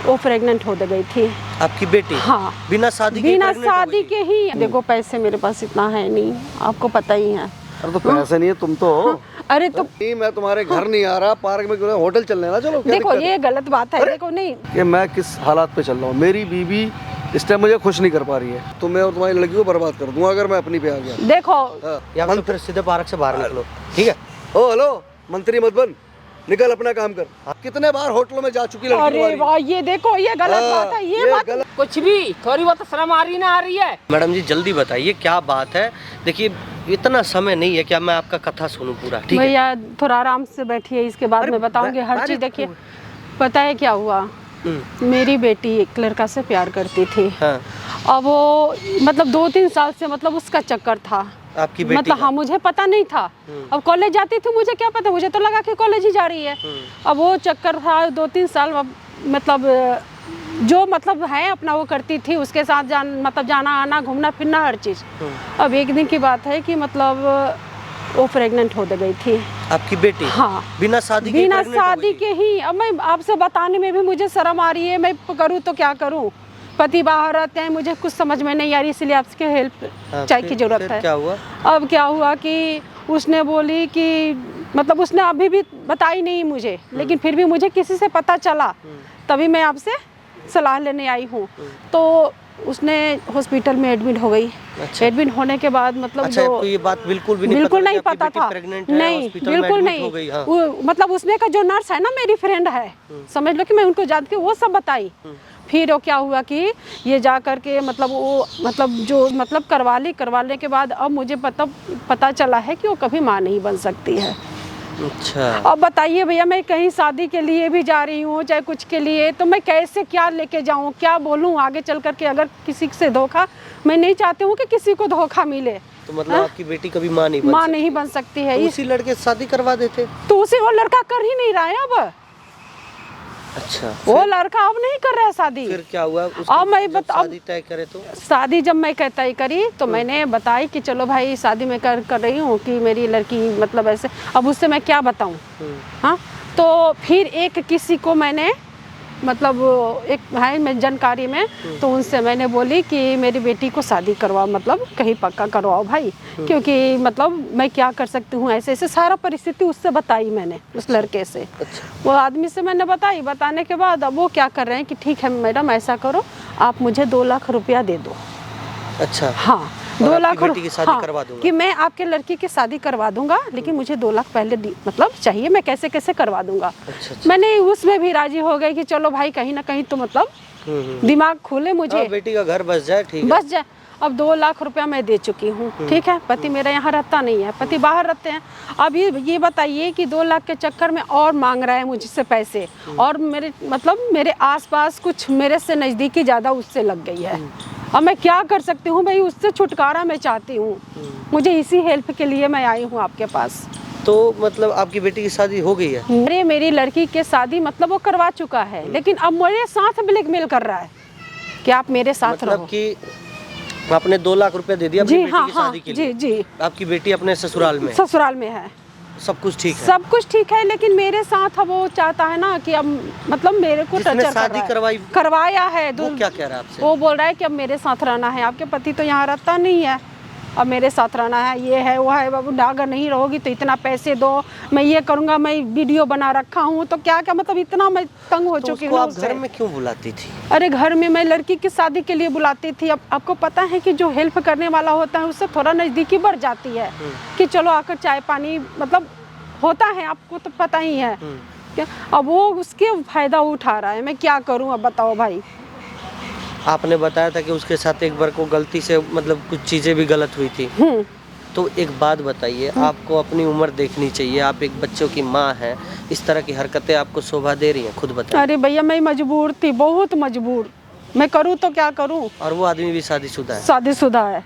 वो प्रेग्नेंट हो गई थी। आपकी बेटी? हाँ, बिना शादी के ही। देखो पैसे मेरे पास इतना है नहीं, आपको पता ही है। अरे तो पैसे नहीं है तुम तो अरे तो नहीं, मैं तुम्हारे घर नहीं आ रहा, पार्क में क्यों, होटल चलने ना चलो। क्या देखो दिक्कत है? ये गलत बात है। देखो नहीं कि मैं किस हालात पे चल रहा हूँ, मेरी बीवी इस टाइम मुझे खुश नहीं कर पा रही है, तो मैं और तुम्हारी लड़की को बर्बाद कर दूंगा अगर मैं अपनी पे आ गया। देखो हाँ, या तो फिर सीधे पार्क से बाहर निकलो, ठीक है? ओ हेलो, मंत्री मत बन, निकल अपना काम कर। कितने बार होटलों में जा चुकी लड़की अरे तुम्हारी। वाह, ये देखो ये गलत बात है। ये बात गलत। कुछ भी थोड़ी बहुत शर्म आ रही ना आ रही है। मैडम जी जल्दी बताइए क्या बात है। देखिए इतना समय नहीं है, क्या मैं आपका कथा सुनूं पूरा, ठीक है? भैया थोड़ा आराम से बैठिए, इसके बाद मैं बताऊंगी हर चीज। देखिए पता है क्या हुआ, मेरी बेटी एक लड़का से प्यार करती थी। हाँ। अब वो मतलब 2-3 साल से मतलब उसका चक्कर था। आपकी बेटी मतलब हाँ, मुझे पता नहीं था। अब कॉलेज जाती थी, मुझे क्या पता, मुझे तो लगा कि कॉलेज ही जा रही है। अब वो चक्कर था 2-3 साल। मतलब जो मतलब है अपना वो करती थी, उसके साथ मतलब जाना आना घूमना फिरना हर चीज़। अब एक दिन की बात है कि मतलब वो प्रेग्नेंट हो गई थी। आपकी बेटी? हाँ, बिना शादी के ही। अब मैं आपसे बताने में भी मुझे शर्म आ रही है, मैं करूँ तो क्या करूँ। पति बाहर रहते हैं, मुझे कुछ समझ में नहीं आ रही, इसलिए आपके हेल्प चाय की जरूरत है। क्या हुआ? अब क्या हुआ कि उसने बोली कि मतलब उसने अभी भी बताई नहीं मुझे, लेकिन फिर भी मुझे किसी से पता चला, तभी मैं आपसे सलाह लेने आई हूँ। तो उसने हॉस्पिटल में एडमिट हो गई। अच्छा। एडमिट होने के बाद मतलब अच्छा, आपको ये बात बिल्कुल भी नहीं पता था। नहीं, बिल्कुल नहीं। हाँ। वो मतलब उसमें का जो नर्स है ना, मेरी फ्रेंड है, समझ लो कि मैं उनको जानती हूँ, वो सब बताई। फिर वो क्या हुआ कि ये जा करके मतलब वो मतलब जो मतलब करवाने के बाद अब मुझे पता चला है कि वो कभी माँ नहीं बन सकती है। अच्छा। अब बताइए भैया, मैं कहीं शादी के लिए भी जा रही हूँ, चाहे कुछ के लिए, तो मैं कैसे क्या लेके जाऊँ, क्या बोलूँ आगे चल करके। अगर किसी से धोखा, मैं नहीं चाहती हूँ कि किसी को धोखा मिले। तो मतलब आपकी बेटी कभी माँ नहीं बन सकती है। तो उसी लड़के से शादी करवा देते तो उसी वो लड़का कर ही नहीं रहा है अब। अच्छा, वो लड़का अब नहीं कर रहा है शादी। फिर क्या हुआ? अब मैं शादी तय करे तो शादी जब मैं तय करी तो मैंने बताई कि चलो भाई शादी मैं कर रही हूँ कि मेरी लड़की मतलब ऐसे। अब उससे मैं क्या बताऊँ। हाँ, तो फिर एक किसी को मैंने मतलब एक है मैं जानकारी में, तो उनसे मैंने बोली कि मेरी बेटी को शादी करवाओ, मतलब कहीं पक्का करवाओ भाई, क्योंकि मतलब मैं क्या कर सकती हूँ। ऐसे सारा परिस्थिति उससे बताई मैंने, उस लड़के से। अच्छा। वो आदमी से मैंने बताने के बाद अब वो क्या कर रहे हैं कि ठीक है मैडम ऐसा करो, आप मुझे 2 लाख रुपया दे दो। अच्छा। हाँ, 2 लाख की शादी करवा दूंगा। कि मैं आपके लड़की की शादी करवा दूंगा, लेकिन मुझे 2 लाख पहले मतलब चाहिए, मैं कैसे कैसे करवा दूंगा। अच्छा। मैंने उसमें भी राजी हो गई कि चलो भाई कहीं ना कहीं तो मतलब दिमाग खुले मुझे। हाँ, बेटी का घर बस जाए, ठीक है। बस जाए। अब 2 लाख रुपया मैं दे चुकी हूँ, ठीक है। पति मेरा यहाँ रहता नहीं है, पति बाहर रहते हैं। अब ये बताइए कि 2 लाख के चक्कर में और मांग रहा है मुझसे पैसे, और मेरे मतलब मेरे आसपास कुछ मेरे से नज़दीकी ज़्यादा उससे लग गई है। अब मैं क्या कर सकती हूँ भाई, उससे छुटकारा मैं चाहती हूँ। मुझे इसी हेल्प के लिए मैं आई हूँ आपके पास। तो मतलब आपकी बेटी की शादी हो गई है? मेरी लड़की के शादी मतलब वो करवा चुका है, लेकिन अब मेरे साथ ब्लैकमेल कर रहा है कि आप मेरे साथ मतलब रहो। कि आपने 2 लाख रुपए दे दिया अपनी बेटी की शादी के लिए? जी। आपकी बेटी अपने ससुराल में है। सब कुछ ठीक है? सब कुछ ठीक है, लेकिन मेरे साथ अब वो चाहता है ना कि अब मतलब मेरे को टर्चर शादी करवाया है। वो क्या कह रहा है आपसे? वो बोल रहा है कि अब मेरे साथ रहना है, आपके पति तो यहाँ रहता नहीं है, अब मेरे साथ रहना है, ये है वो है। बाबू अगर नहीं रहोगी तो इतना पैसे दो, मैं ये करूँगा, मैं वीडियो बना रखा हूँ, तो क्या क्या मतलब इतना मैं तंग हो चुकी हूँ। आप घर में क्यों बुलाती थी? अरे घर में मैं लड़की की शादी के लिए बुलाती थी। अब आपको पता है कि जो हेल्प करने वाला होता है उससे थोड़ा नज़दीकी बढ़ जाती है कि चलो आकर चाय पानी मतलब होता है, आपको तो पता ही है क्या। अब वो उसके फायदा उठा रहा है, मैं क्या करूं अब बताओ भाई। आपने बताया था कि उसके साथ एक बार को गलती से मतलब कुछ चीज़ें भी गलत हुई थी। तो एक बात बताइए, आपको अपनी उम्र देखनी चाहिए, आप एक बच्चों की माँ हैं, इस तरह की हरकतें आपको शोभा दे रही हैं? खुद बताइए। अरे भैया मैं मजबूर थी, बहुत मजबूर, मैं करूँ तो क्या करूँ। और वो आदमी भी शादीशुदा है? शादीशुदा है।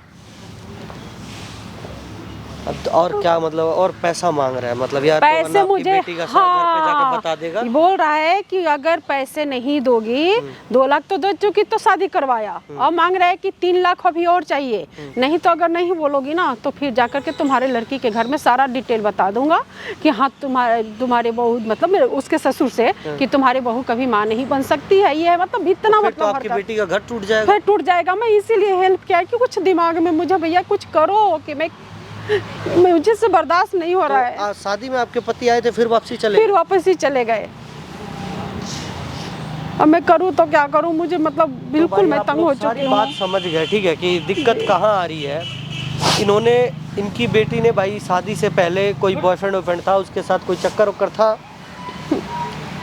और क्या मतलब, और पैसा मांग रहा है मतलब यार, तो पैसे वरना आपकी मुझे, बेटी का घर पे जाके हाँ, बता देगा। बोल रहा है कि अगर पैसे नहीं दोगी, 2 लाख तो दे चुकी तो शादी करवाया, और मांग रहा है कि 3 लाख अभी और चाहिए, नहीं तो अगर नहीं बोलोगी ना तो फिर जाकर के तुम्हारे लड़की के घर में सारा डिटेल बता दूंगा कि हाँ तुम्हारे बहू मतलब उसके ससुर से कि तुम्हारी बहू कभी माँ नहीं बन सकती है, ये है मतलब इतना फिर तो मतलब आपकी बेटी का घर टूट जाएगा। फिर टूट जाएगा। मैं इसीलिए हेल्प किया कि कुछ दिमाग में मुझे भैया कुछ करो कि मुझे से बर्दाश्त नहीं हो रहा है। तो शादी में आपके पति आए थे, फिर वापसी चले फिर वापस ही चले गए। अब मैं करूँ तो क्या करूँ, मुझे मतलब बिल्कुल मैं तंग हो चुकी हूँ। बात समझ गए, ठीक है, कि दिक्कत कहाँ आ रही है। इन्होंने, इनकी बेटी ने भाई शादी से पहले कोई बॉयफ्रेंड वॉयफ्रेंड था, उसके साथ कोई चक्कर वक्कर था,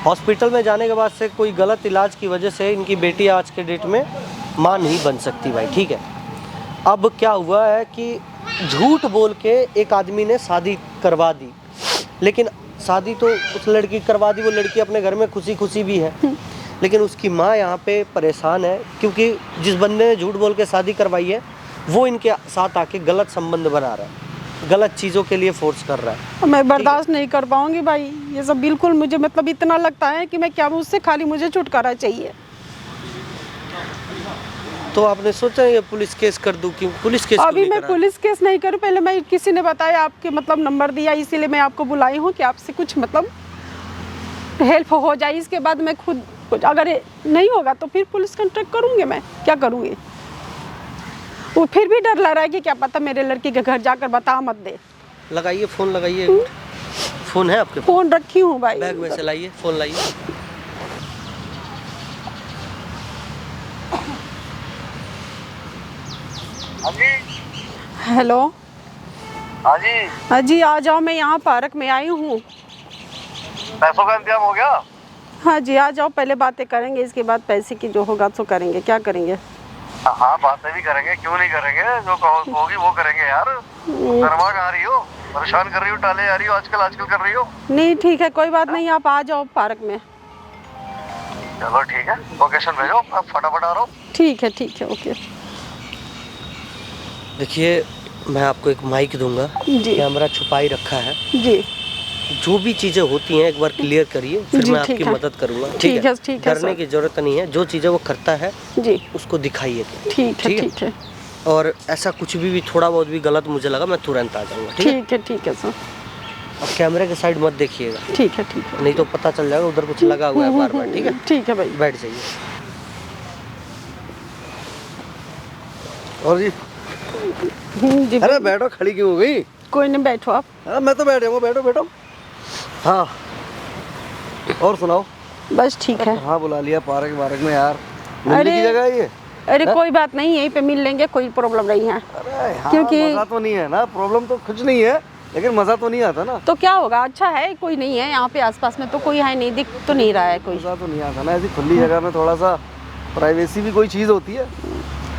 हॉस्पिटल में जाने के बाद से कोई गलत इलाज की वजह से इनकी बेटी आज के डेट में माँ नहीं बन सकती भाई, ठीक है। अब क्या हुआ है कि झूठ बोल के एक आदमी ने शादी करवा दी, लेकिन शादी तो उस लड़की करवा दी, वो लड़की अपने घर में खुशी खुशी भी है, लेकिन उसकी माँ यहाँ पे परेशान है क्योंकि जिस बंदे ने झूठ बोल के शादी करवाई है वो इनके साथ आके गलत संबंध बना रहा है, गलत चीज़ों के लिए फोर्स कर रहा है। मैं बर्दाश्त नहीं कर पाऊंगी भाई ये सब, बिल्कुल मुझे मतलब इतना लगता है कि मैं क्या, मुझसे खाली मुझे छुटकारा चाहिए। तो आपने सोचा ये पुलिस केस कर दूं? क्यों पुलिस केस? अभी मैं पुलिस केस नहीं करूं, पहले मैं किसी ने बताया आपके मतलब नंबर दिया, इसीलिए मैं आपको बुलाई हूं कि आपसे कुछ मतलब हेल्प हो जाए। इसके बाद मैं खुद कुछ अगर नहीं होगा तो फिर पुलिस कांटेक्ट करूंगी, मैं क्या करूंगी। वो फिर भी डर लग रहा है कि क्या पता मेरे लड़की के घर जाकर बता मत दे। लगाइए फ़ोन, लगाइए। फ़ोन है आपके पास? फ़ोन रखी हूँ भाई, बैग में से लाइए, फ़ोन लाइए। हेलो। हाँ जी। हाँ जी आ जाओ, मैं यहाँ पार्क में आई हूँ। पैसों का इंतजाम हो गया? हाँ जी आ जाओ, पहले बातें करेंगे, इसके बाद पैसे की जो होगा तो करेंगे। क्या करेंगे? हाँ बातें भी करेंगे, क्यों नहीं करेंगे, जो होगी वो करेंगे यार। शर्मा आ रही हो, परेशान कर रही हो, टाले आ रही हो, आजकल कर रही हो। नहीं ठीक है, कोई बात नहीं, आप आ जाओ पार्क में। चलो ठीक है, लोकेशन भेजो, आप फटाफट आ रहा हूँ। ठीक है ओके। देखिए मैं आपको एक माइक दूंगा, जी। कैमरा छुपाई रखा है जी। जो भी चीज़ें होती हैं एक बार क्लियर करिए, फिर जी, मैं ठीक आपकी है। मदद करूंगा, ठीक है डरने सर। की जरूरत नहीं है, जो चीज़ें वो करता है जी उसको दिखाइए। ठीक है। और ऐसा कुछ भी थोड़ा बहुत भी गलत मुझे लगा मैं तुरंत आ जाऊंगा, ठीक है। सर। अब कैमरे के साइड मत देखिएगा, ठीक है। नहीं तो पता चल जाएगा उधर कुछ लगा हुआ है बार बार, ठीक है? ठीक है भाई। बैठ जाइए। और जी? जी अरे बैठो, खड़ी क्यों हो गई? कोई नहीं, बैठो आप। हाँ मैं तो बैठे हूँ, बैठो। हाँ और सुनाओ। बस ठीक है। हाँ बुला लिया पार्क में यार, मिलने की जगह है ये। अरे कोई बात नहीं, यहीं पे मिल लेंगे, कोई प्रॉब्लम नहीं है। अरे हाँ, क्योंकि मजा तो नहीं है ना, प्रॉब्लम तो कुछ नहीं है, लेकिन मजा तो नहीं आता ना। तो क्या होगा, अच्छा है कोई नहीं है यहाँ पे आसपास में, तो कोई है नहीं, दिख तो नहीं रहा है कोई। मजा तो नहीं आता ना, ऐसी खुली जगह में थोड़ा सा प्राइवेसी भी कोई चीज होती है?